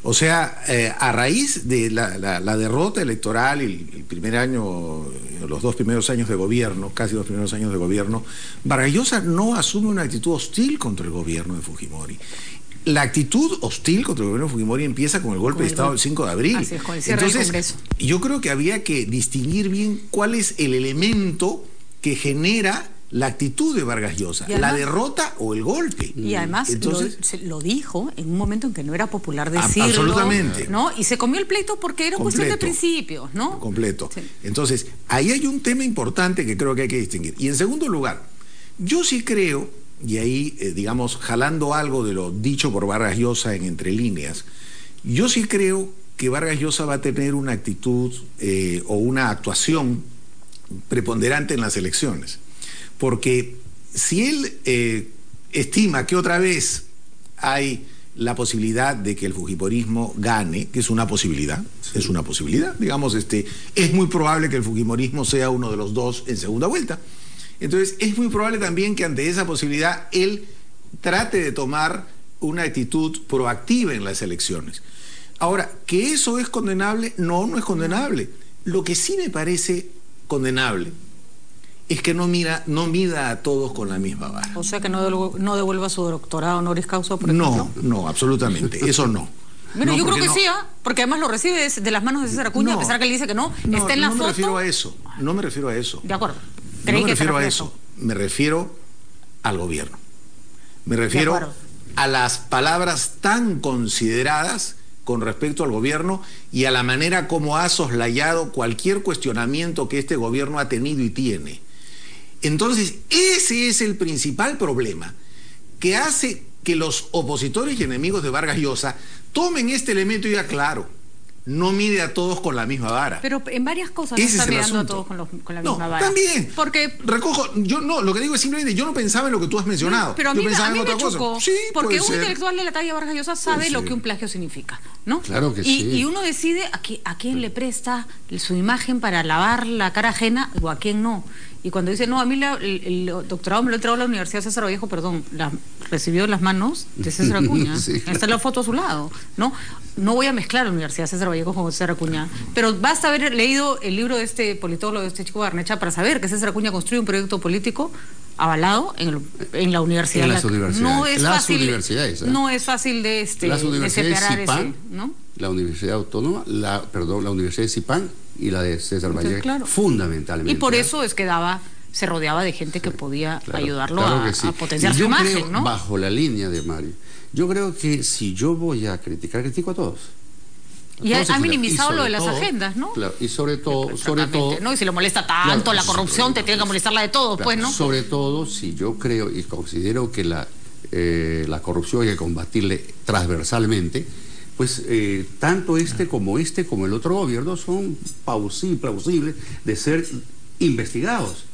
O sea, a raíz de la derrota electoral y el primer año, los 2 primeros años de gobierno, casi 2 primeros años de gobierno, Vargas Llosa no asume una actitud hostil contra el gobierno de Fujimori. La actitud hostil contra el gobierno de Fujimori empieza con el golpe de Estado del 5 de abril. Así es, con el cierre del Congreso. Yo creo que había que distinguir bien cuál es el elemento que genera la actitud de Vargas Llosa, la derrota o el golpe. Y además lo dijo en un momento en que no era popular decirlo. Absolutamente. ¿No? Y se comió el pleito porque era cuestión de principios, ¿no? Completo. Sí. Entonces, ahí hay un tema importante que creo que hay que distinguir. Y en segundo lugar, yo sí creo, y ahí, jalando algo de lo dicho por Vargas Llosa en Entre Líneas, yo sí creo que Vargas Llosa va a tener una actitud o una actuación preponderante en las elecciones. Porque si él estima que otra vez hay la posibilidad de que el fujimorismo gane, que es una posibilidad, digamos, es muy probable que el fujimorismo sea uno de los dos en segunda vuelta. Entonces, es muy probable también que ante esa posibilidad él trate de tomar una actitud proactiva en las elecciones. Ahora, ¿que eso es condenable? No, no es condenable. Lo que sí me parece condenable es que no mida a todos con la misma vara. O sea, que no devuelva su doctorado honoris causa, por ejemplo. No, absolutamente, eso no. Bueno, no, yo creo que sí, porque además lo recibe de las manos de César Acuña, a pesar que él dice que no, está en la foto. No me refiero a eso, no me refiero a eso. De acuerdo. No me refiero a eso, me refiero al gobierno. Me refiero a las palabras tan consideradas con respecto al gobierno y a la manera como ha soslayado cualquier cuestionamiento que este gobierno ha tenido y tiene. Entonces, ese es el principal problema que hace que los opositores y enemigos de Vargas Llosa tomen este elemento y digan, claro, no mide a todos con la misma vara. Pero en varias cosas no está mirando a todos con la misma vara. También. Porque lo que digo es simplemente, yo no pensaba en lo que tú has mencionado. Pero a mí me chocó, sí, porque un intelectual de la talla Vargas Llosa sabe lo que un plagio significa, ¿no? Claro que sí. Y uno decide a quién le presta su imagen para lavar la cara ajena o a quién no. Y cuando dice, no, a mí el doctorado me lo he entregado a la Universidad César Vallejo, perdón, recibió en las manos de César Acuña. Sí. Está la foto a su lado, ¿no? No voy a mezclar la Universidad César Vallejo con César Acuña, pero basta haber leído el libro de este politólogo, de este chico Barnecha, para saber que César Acuña construye un proyecto político avalado en la universidad. En las universidades. No es fácil, universidades, no es fácil de separar ese, ¿no? La Universidad Autónoma, la Universidad de Zipán y la de César Vallejo, claro, fundamentalmente. Y por eso es que se rodeaba de gente que podía ayudarlo a potenciar su imagen, creo, ¿no? Bajo la línea de Mario, yo creo que si yo voy a criticar, critico a todos. Y ha minimizado lo de las agendas, ¿no? Claro, y sobre todo, ¿no? Y si le molesta tanto la corrupción, te tiene que molestar la de todos, claro, pues, ¿no? Sobre todo si yo creo y considero que la corrupción hay que combatirle transversalmente, pues tanto como el otro gobierno son plausibles de ser investigados,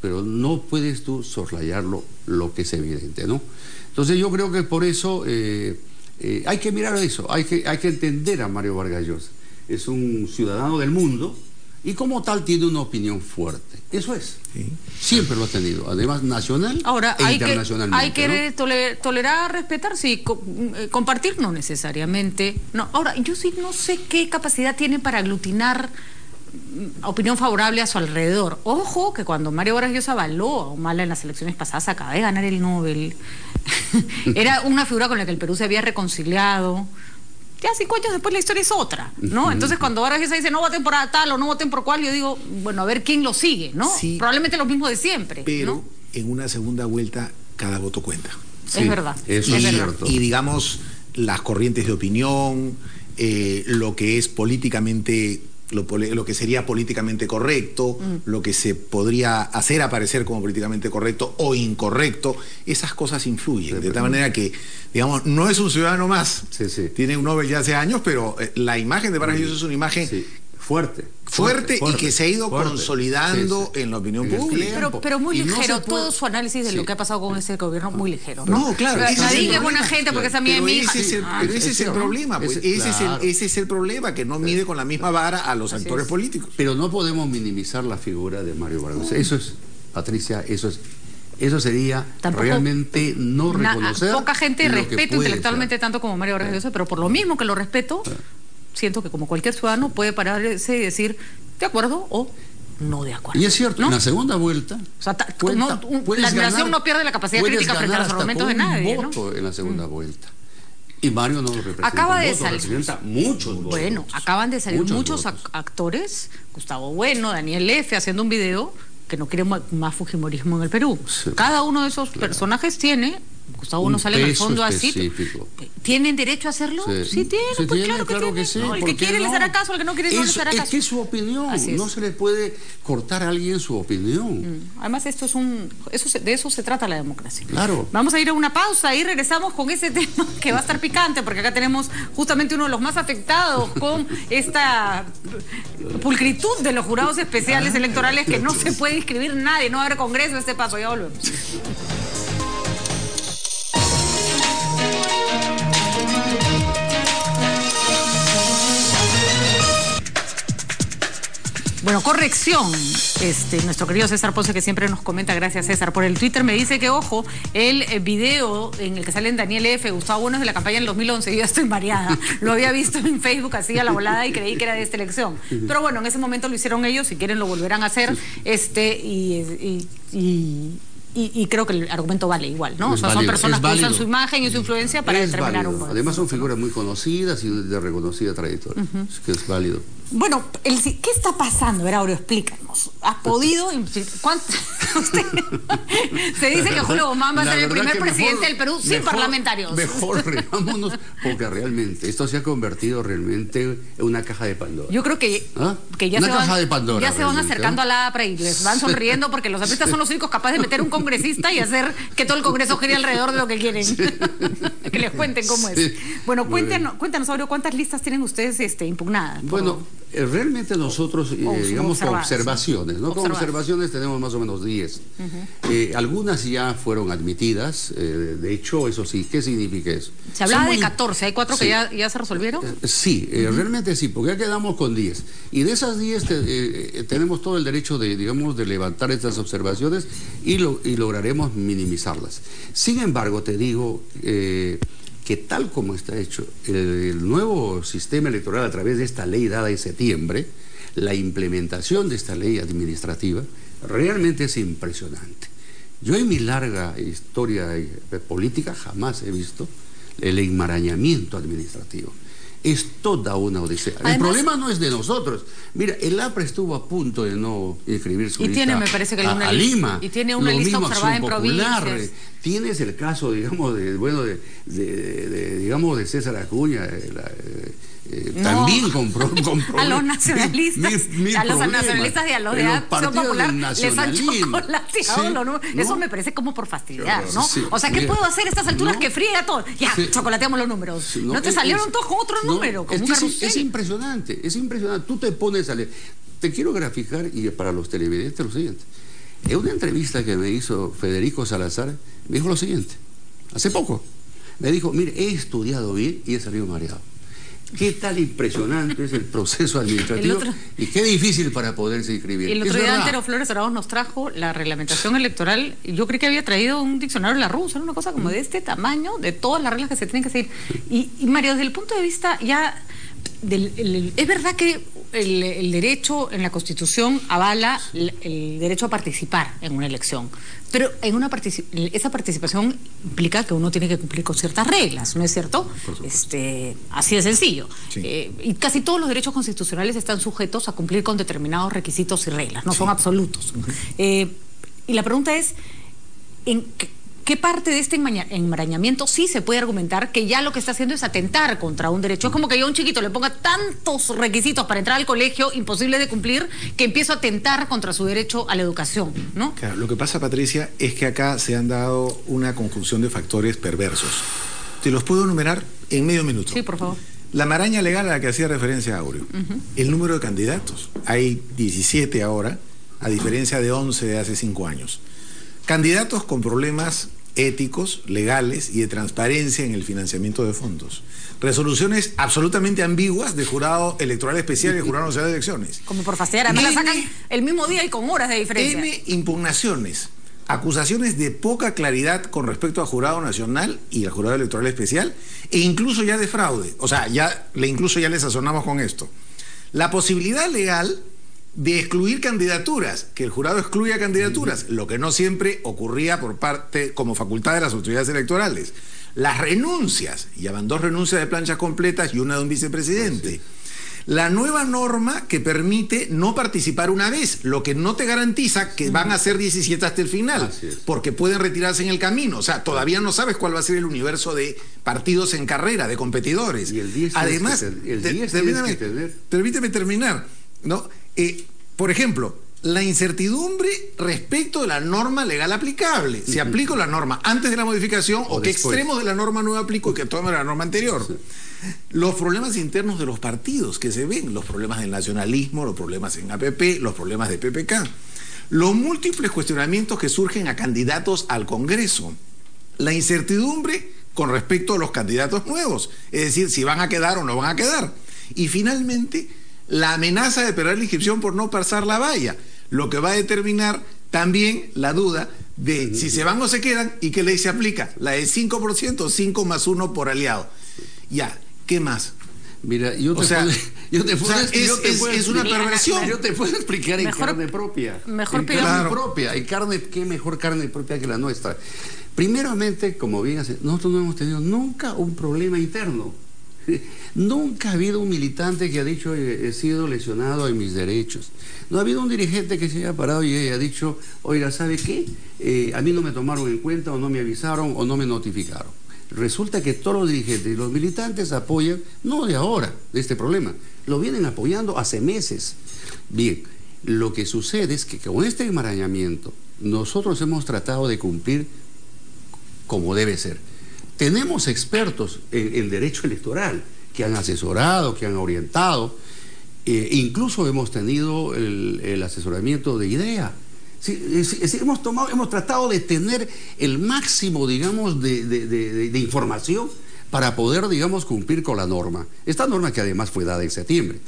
pero no puedes tú soslayarlo lo que es evidente, ¿no? Entonces yo creo que por eso hay que mirar eso, hay que entender a Mario Vargas Llosa. Es un ciudadano del mundo y como tal tiene una opinión fuerte. Eso es. Sí. Siempre lo ha tenido, además nacional e internacionalmente. Hay que tolerar, respetar, sí, compartir no necesariamente. No. Ahora, yo sí no sé qué capacidad tiene para aglutinar opinión favorable a su alrededor. Ojo que cuando Mario Vargas Llosa avaló a Humala en las elecciones pasadas, acaba de ganar el Nobel. Era una figura con la que el Perú se había reconciliado. Ya 5 años después la historia es otra, ¿no? Entonces cuando Vargas Llosa dice no voten por tal o no voten por cual, yo digo, bueno, a ver quién lo sigue, ¿no? Sí, probablemente los mismos de siempre. Pero ¿no? En una segunda vuelta cada voto cuenta. Sí, es verdad. Eso es cierto. Y digamos, las corrientes de opinión, lo que es políticamente... Lo que sería políticamente correcto, lo que se podría hacer aparecer como políticamente correcto o incorrecto, esas cosas influyen, de tal manera que, digamos, no es un ciudadano más, tiene un Nobel ya hace años, pero la imagen de Vargas Llosa es una imagen fuerte y que se ha ido consolidando en la opinión pública. Pero muy ligero, todo su análisis de lo que ha pasado con ese gobierno, muy ligero. No, claro. Nadie es buena gente porque es amiga de mi hija. Pero ese es el problema, pues. Ese es el problema, que no mide con la misma vara a los actores políticos. Pero no podemos minimizar la figura de Mario Vargas Llosa. Eso es, Patricia, eso sería realmente no reconocer. Poca gente respeto intelectualmente tanto como Mario Vargas Llosa, pero por lo mismo que lo respeto, siento que como cualquier ciudadano puede pararse y decir de acuerdo o no de acuerdo. Y es cierto, ¿no? En la segunda vuelta, o sea, la admiración no pierde la capacidad crítica frente a los argumentos de nadie, un voto en la segunda vuelta. Y Mario no lo representa. Acaba de salir muchos votos. Bueno, acaban de salir muchos actores, Gustavo Bueno, Daniel F., haciendo un video que no quiere más fujimorismo en el Perú. Sí. Cada uno de esos personajes tiene Gustavo no sale en el fondo así. ¿Tienen derecho a hacerlo? Sí tienen, sí, pues tienen, claro que sí. No, el que quiere les hará caso, el que no quiere no les hará caso. Es que es su opinión, no se le puede cortar a alguien su opinión. Además, esto es de eso se trata la democracia. Claro. Vamos a ir a una pausa y regresamos con ese tema que va a estar picante, porque acá tenemos justamente uno de los más afectados con esta pulcritud de los jurados especiales electorales, que no se puede inscribir nadie, no va a haber congreso a este paso. Ya volvemos. Bueno, corrección, nuestro querido César Ponce, que siempre nos comenta, gracias César, por el Twitter, me dice que, ojo, el video en el que salen Daniel F., Gustavo Bueno, es de la campaña del 2011, yo ya estoy mareada, lo había visto en Facebook así a la volada y creí que era de esta elección, pero bueno, en ese momento lo hicieron ellos, si quieren lo volverán a hacer, y creo que el argumento vale igual, ¿no? O sea, son personas que usan su imagen y su influencia para determinar un voto. Además son figuras muy conocidas y de reconocida trayectoria, así que es válido. Bueno, ¿qué está pasando? A ver, Aureo, explícanos. ¿Has podido? Se dice que Julio Guzmán va a ser el primer presidente del Perú sin parlamentarios. Mejor riámonos, porque realmente esto se ha convertido realmente en una caja de Pandora. Yo creo que ya se van acercando a la APRA y les van sonriendo, porque los apristas son los únicos capaces de meter un congresista y hacer que todo el Congreso gire alrededor de lo que quieren. Sí. Que les cuenten cómo es. Bueno, cuéntanos, Aureo, ¿cuántas listas tienen ustedes impugnadas? Bueno, realmente nosotros, digamos, con observaciones, ¿no? Con observaciones tenemos más o menos 10. Algunas ya fueron admitidas, de hecho, eso sí, ¿qué significa eso? Se hablaba de 14, ¿hay 4 que ya se resolvieron? Sí, realmente sí, porque ya quedamos con 10. Y de esas 10 tenemos todo el derecho de, digamos, de levantar estas observaciones y lograremos minimizarlas. Sin embargo, te digo que tal como está hecho el nuevo sistema electoral a través de esta ley dada en septiembre, la implementación de esta ley administrativa realmente es impresionante. Yo en mi larga historia política jamás he visto el enmarañamiento administrativo. Es toda una odisea. Además, el problema no es de nosotros. Mira, el APRA estuvo a punto de no inscribir su lista me parece que a Lima. Y tiene una lista observada en provincias. Tienes el caso, digamos, de César Acuña, también compró a los nacionalistas, a los nacionalistas y a los de Acción Popular les han chocolateado. Eso me parece como por fastidiar, ¿no? Sí, o sea, ¿qué puedo hacer a estas alturas que friega todo? Ya, chocolateamos los números. No te salieron todos con otro número, como un carrusel. Es impresionante. Tú te pones a leer. Te quiero graficar, y para los televidentes, lo siguiente. En una entrevista que me hizo Federico Salazar, me dijo lo siguiente, hace poco. Me dijo, mire, he estudiado bien y he salido mareado. Qué tal impresionante es el proceso administrativo y qué difícil para poderse inscribir. El otro día Antero Flores Arauz nos trajo la reglamentación electoral. Yo creí que había traído un diccionario de la RUS, era una cosa como de este tamaño, de todas las reglas que se tienen que seguir. Y Mario, desde el punto de vista ya es verdad que el derecho en la Constitución avala el derecho a participar en una elección, pero esa participación implica que uno tiene que cumplir con ciertas reglas, ¿no es cierto? Así de sencillo. Sí. Y casi todos los derechos constitucionales están sujetos a cumplir con determinados requisitos y reglas, no son absolutos. Y la pregunta es, ¿en qué parte de este enmarañamiento sí se puede argumentar que ya lo que está haciendo es atentar contra un derecho? Es como que yo a un chiquito le ponga tantos requisitos para entrar al colegio imposibles de cumplir que empiezo a atentar contra su derecho a la educación, ¿no? Claro, lo que pasa, Patricia, es que acá se han dado una conjunción de factores perversos. Te los puedo enumerar en medio minuto. Sí, por favor. La maraña legal a la que hacía referencia Aureo. El número de candidatos. Hay 17 ahora, a diferencia de 11 de hace 5 años. Candidatos con problemas éticos, legales y de transparencia en el financiamiento de fondos. Resoluciones absolutamente ambiguas de jurado electoral especial y de jurado nacional de elecciones. Como por fastidiar, además la sacan el mismo día y con horas de diferencia. Impugnaciones, acusaciones de poca claridad con respecto a jurado nacional y al jurado electoral especial, e incluso ya de fraude. O sea, incluso ya le sazonamos con esto. La posibilidad legal de excluir candidaturas, que el jurado excluya candidaturas, lo que no siempre ocurría por parte, como facultad de las autoridades electorales. Las renuncias, ya van 2 renuncias de planchas completas y una de un vicepresidente. La nueva norma que permite no participar una vez, lo que no te garantiza que van a ser 17 hasta el final, porque pueden retirarse en el camino. O sea, todavía no sabes cuál va a ser el universo de partidos en carrera, de competidores. Y el 10 además, permíteme terminar, ¿no? Por ejemplo, la incertidumbre respecto de la norma legal aplicable. Si aplico la norma antes de la modificación o qué extremos de la norma nueva aplico y que tome la norma anterior. Los problemas internos de los partidos que se ven, los problemas del nacionalismo, los problemas en APP, los problemas de PPK, los múltiples cuestionamientos que surgen a candidatos al Congreso, la incertidumbre con respecto a los candidatos nuevos, es decir, si van a quedar o no van a quedar. Y finalmente, la amenaza de perder la inscripción por no pasar la valla, lo que va a determinar también la duda de si se van o se quedan y qué ley se aplica, la del 5%, 5 más 1 por aliado. Ya, ¿qué más? Mira, es una perversión. Yo te puedo explicar en carne propia. ¿Qué mejor carne propia que la nuestra? Primeramente, como bien hace, nosotros no hemos tenido nunca un problema interno. Nunca ha habido un militante que ha dicho he sido lesionado en mis derechos. No ha habido un dirigente que se haya parado y haya dicho, oiga, ¿sabe qué? A mí no me tomaron en cuenta o no me avisaron o no me notificaron. Resulta que todos los dirigentes y los militantes apoyan, no de ahora, de este problema, lo vienen apoyando hace meses. Bien, lo que sucede es que con este enmarañamiento nosotros hemos tratado de cumplir como debe ser. Tenemos expertos en derecho electoral que han asesorado, que han orientado, incluso hemos tenido el asesoramiento de IDEA. Hemos tratado de tener el máximo, digamos, de información para poder, digamos, cumplir con la norma. Esta norma que además fue dada en septiembre.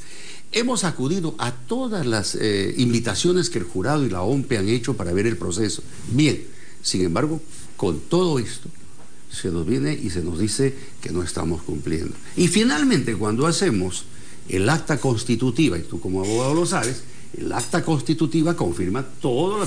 Hemos acudido a todas las invitaciones que el jurado y la OMPE han hecho para ver el proceso. Bien, sin embargo, con todo esto, se nos viene y se nos dice que no estamos cumpliendo. Y finalmente, cuando hacemos el acta constitutiva, y tú como abogado lo sabes, el acta constitutiva confirma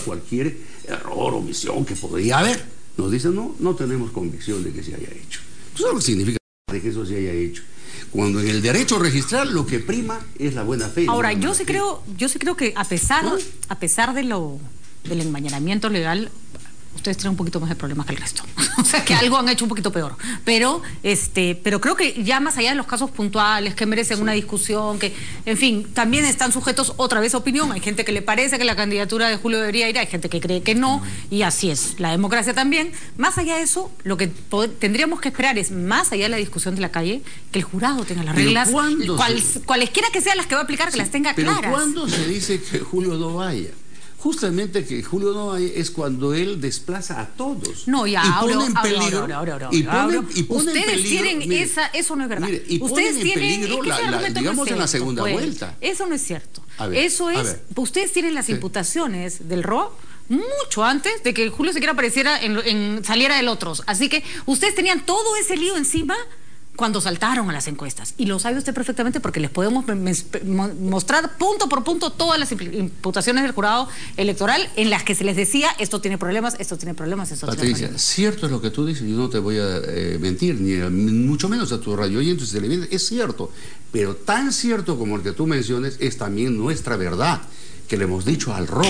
cualquier error o omisión que podría haber. Nos dicen, no tenemos convicción de que se haya hecho. Eso no significa de que eso se haya hecho. Cuando en el derecho registral lo que prima es la buena fe. Ahora, yo sí creo que a pesar del enmañanamiento legal, ustedes tienen un poquito más de problemas que el resto. O sea, que algo han hecho un poquito peor. Pero creo que ya más allá de los casos puntuales que merecen una discusión, que, en fin, también están sujetos otra vez a opinión. Hay gente que le parece que la candidatura de Julio debería ir, hay gente que cree que no, y así es. La democracia también. Más allá de eso, lo que tendríamos que esperar es, más allá de la discusión de la calle, que el jurado tenga las reglas, cualesquiera que sean las que va a aplicar, que las tenga claras. Pero ¿cuándo se dice que Julio no vaya? Justamente que Julio no vaya es cuando él desplaza a todos. No, ya, y pone en peligro. Ustedes tienen eso no es verdad. Mire, y ustedes ponen en peligro, digamos, en la segunda vuelta. Eso no es cierto. Ustedes tienen las imputaciones del RO mucho antes de que Julio siquiera apareciera saliera del otros. Así que ustedes tenían todo ese lío encima cuando saltaron a las encuestas. Y lo sabe usted perfectamente porque les podemos mostrar punto por punto todas las imputaciones del jurado electoral en las que se les decía esto tiene problemas, esto tiene problemas, esto tiene problemas. Patricia, cierto es lo que tú dices, yo no te voy a mentir, ni mucho menos a tu radio oyentes televidentes, es cierto, pero tan cierto como el que tú menciones es también nuestra verdad, que le hemos dicho al RO.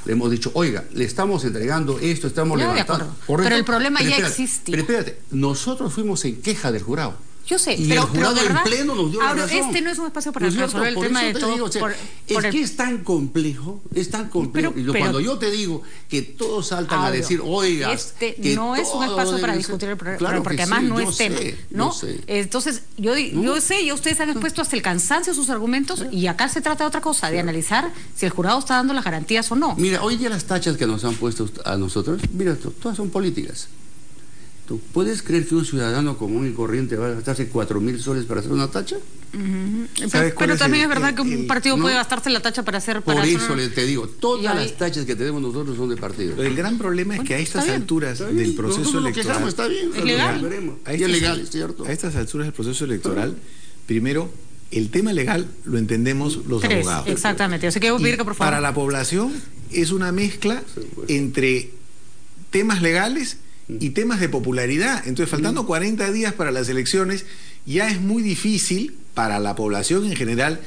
Le hemos dicho, oiga, le estamos entregando esto, estamos levantando. Pero el problema ya existe. Pero espérate, nosotros fuimos en queja del jurado. Yo sé, y el jurado en pleno nos dio la razón. Este no es un espacio para resolver el tema de todo. Es tan complejo, es tan complejo. Y cuando yo te digo que todos saltan a decir, oiga, este no es un espacio para discutir el problema, claro, porque además no es tema, ¿no? Entonces, yo sé, y ustedes han expuesto hasta el cansancio sus argumentos, y acá se trata de otra cosa, de analizar si el jurado está dando las garantías o no. Mira, hoy día las tachas que nos han puesto a nosotros, mira, todas son políticas. ¿Tú puedes creer que un ciudadano común y corriente va a gastarse 4.000 soles para hacer una tacha? Pero también es verdad que un partido puede gastarse la tacha para hacer... Por eso te digo, todas las tachas que tenemos nosotros son de partido. El gran problema es que a estas alturas del proceso electoral... Está bien, es legal. Es legal, es cierto. A estas alturas del proceso electoral, primero, el tema legal lo entendemos los abogados. Exactamente, así que por favor. Para la población es una mezcla entre temas legales y temas de popularidad. Entonces, faltando 40 días para las elecciones, ya es muy difícil para la población en general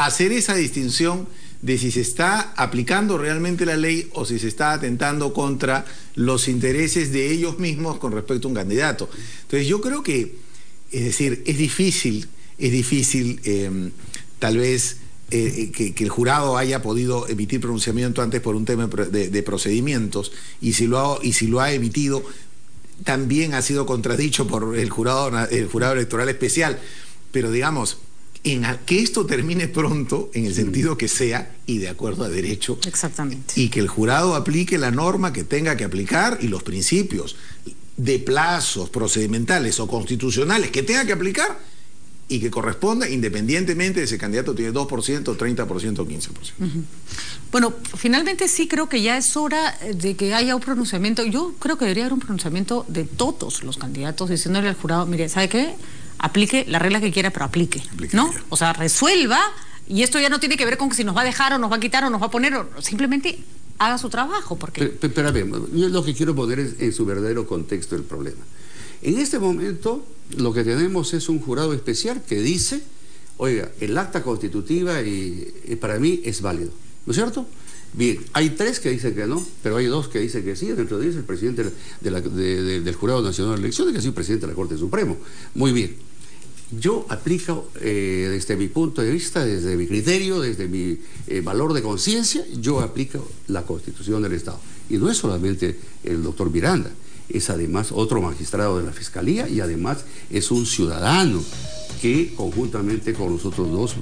hacer esa distinción de si se está aplicando realmente la ley o si se está atentando contra los intereses de ellos mismos con respecto a un candidato. Entonces yo creo que, es decir, es difícil tal vez que el jurado haya podido emitir pronunciamiento antes por un tema de procedimientos, y si lo ha emitido también ha sido contradicho por el jurado electoral especial, pero digamos, que esto termine pronto en el sentido que sea y de acuerdo a derecho. Exactamente. Y que el jurado aplique la norma que tenga que aplicar y los principios de plazos procedimentales o constitucionales que tenga que aplicar y que corresponda independientemente de si el candidato tiene 2%, 30% o 15%. Bueno, finalmente sí creo que ya es hora de que haya un pronunciamiento. Yo creo que debería haber un pronunciamiento de todos los candidatos diciéndole al jurado, mire, ¿sabe qué? Aplique la regla que quiera, pero aplique, ¿no? O sea, resuelva, y esto ya no tiene que ver con que si nos va a dejar o nos va a quitar o nos va a poner, simplemente haga su trabajo, porque... Pero a ver, yo lo que quiero poner es en su verdadero contexto el problema. En este momento, lo que tenemos es un jurado especial que dice, oiga, el acta constitutiva y para mí es válido, ¿no es cierto? Bien, hay 3 que dicen que no, pero hay 2 que dicen que sí. Dentro de ellos el presidente del Jurado Nacional de Elecciones, que es el presidente de la Corte Suprema. Muy bien. Yo aplico, desde mi punto de vista, desde mi criterio, desde mi valor de conciencia, yo aplico la Constitución del Estado. Y no es solamente el doctor Miranda, es además otro magistrado de la Fiscalía y además es un ciudadano que conjuntamente con los otros 2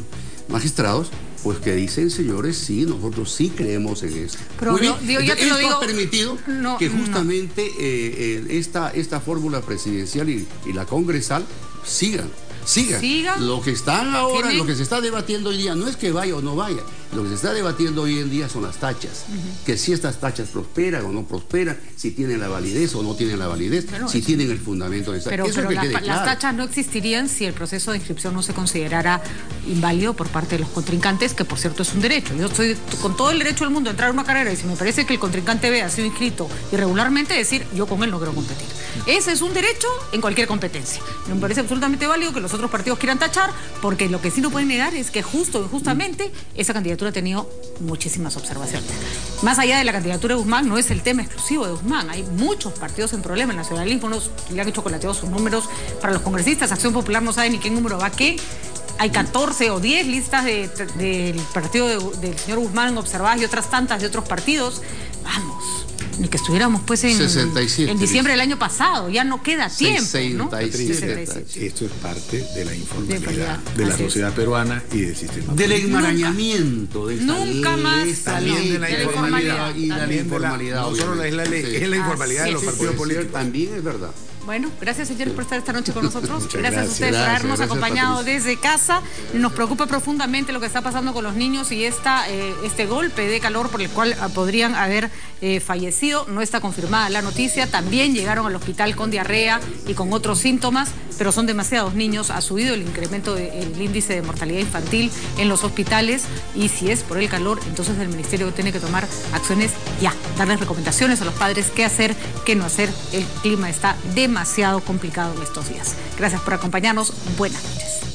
magistrados, pues que dicen, señores, sí, nosotros sí creemos en esto. Pero muy bien, esto ha permitido que justamente esta fórmula presidencial y la congresal sigan. Lo que están ahora, lo que se está debatiendo hoy día, no es que vaya o no vaya, lo que se está debatiendo hoy en día son las tachas, que si estas tachas prosperan o no prosperan, si tienen la validez o no tienen la validez, si tienen el fundamento necesario. Pero las tachas no existirían si el proceso de inscripción no se considerara inválido por parte de los contrincantes, que por cierto es un derecho. Yo estoy con todo el derecho del mundo a entrar a una carrera y si me parece que el contrincante B ha sido inscrito irregularmente, decir, yo con él no quiero competir. Ese es un derecho en cualquier competencia. Me parece absolutamente válido que los otros partidos quieran tachar, porque lo que sí no pueden negar es que justamente esa candidatura ha tenido muchísimas observaciones. Más allá de la candidatura de Guzmán, no es el tema exclusivo de Guzmán. Hay muchos partidos en problema. El nacionalismo le han chocolateado sus números para los congresistas. Acción Popular no sabe ni qué número va qué. Hay 14 o 10 listas del partido del señor Guzmán observadas y otras tantas de otros partidos. Vamos, ni que estuviéramos pues en 67, en diciembre del año pasado. Ya no queda tiempo, 67. ¿no? Esto es parte de la informalidad de la sociedad peruana y del sistema. Del enmarañamiento de esta nunca ley, más también de la informalidad. Y la informalidad. No solo es la ley, es la informalidad de los partidos políticos. También es verdad. Bueno, gracias señores por estar esta noche con nosotros. Muchas gracias a ustedes por habernos acompañado Patricia. desde casa. Nos preocupa profundamente lo que está pasando con los niños y este golpe de calor por el cual podrían haber fallecido. No está confirmada la noticia. También llegaron al hospital con diarrea y con otros síntomas, pero son demasiados niños. Ha subido el incremento del índice de mortalidad infantil en los hospitales y si es por el calor, entonces el ministerio tiene que tomar acciones ya, darles recomendaciones a los padres qué hacer, qué no hacer. El clima está demasiado complicado en estos días. Gracias por acompañarnos. Buenas noches.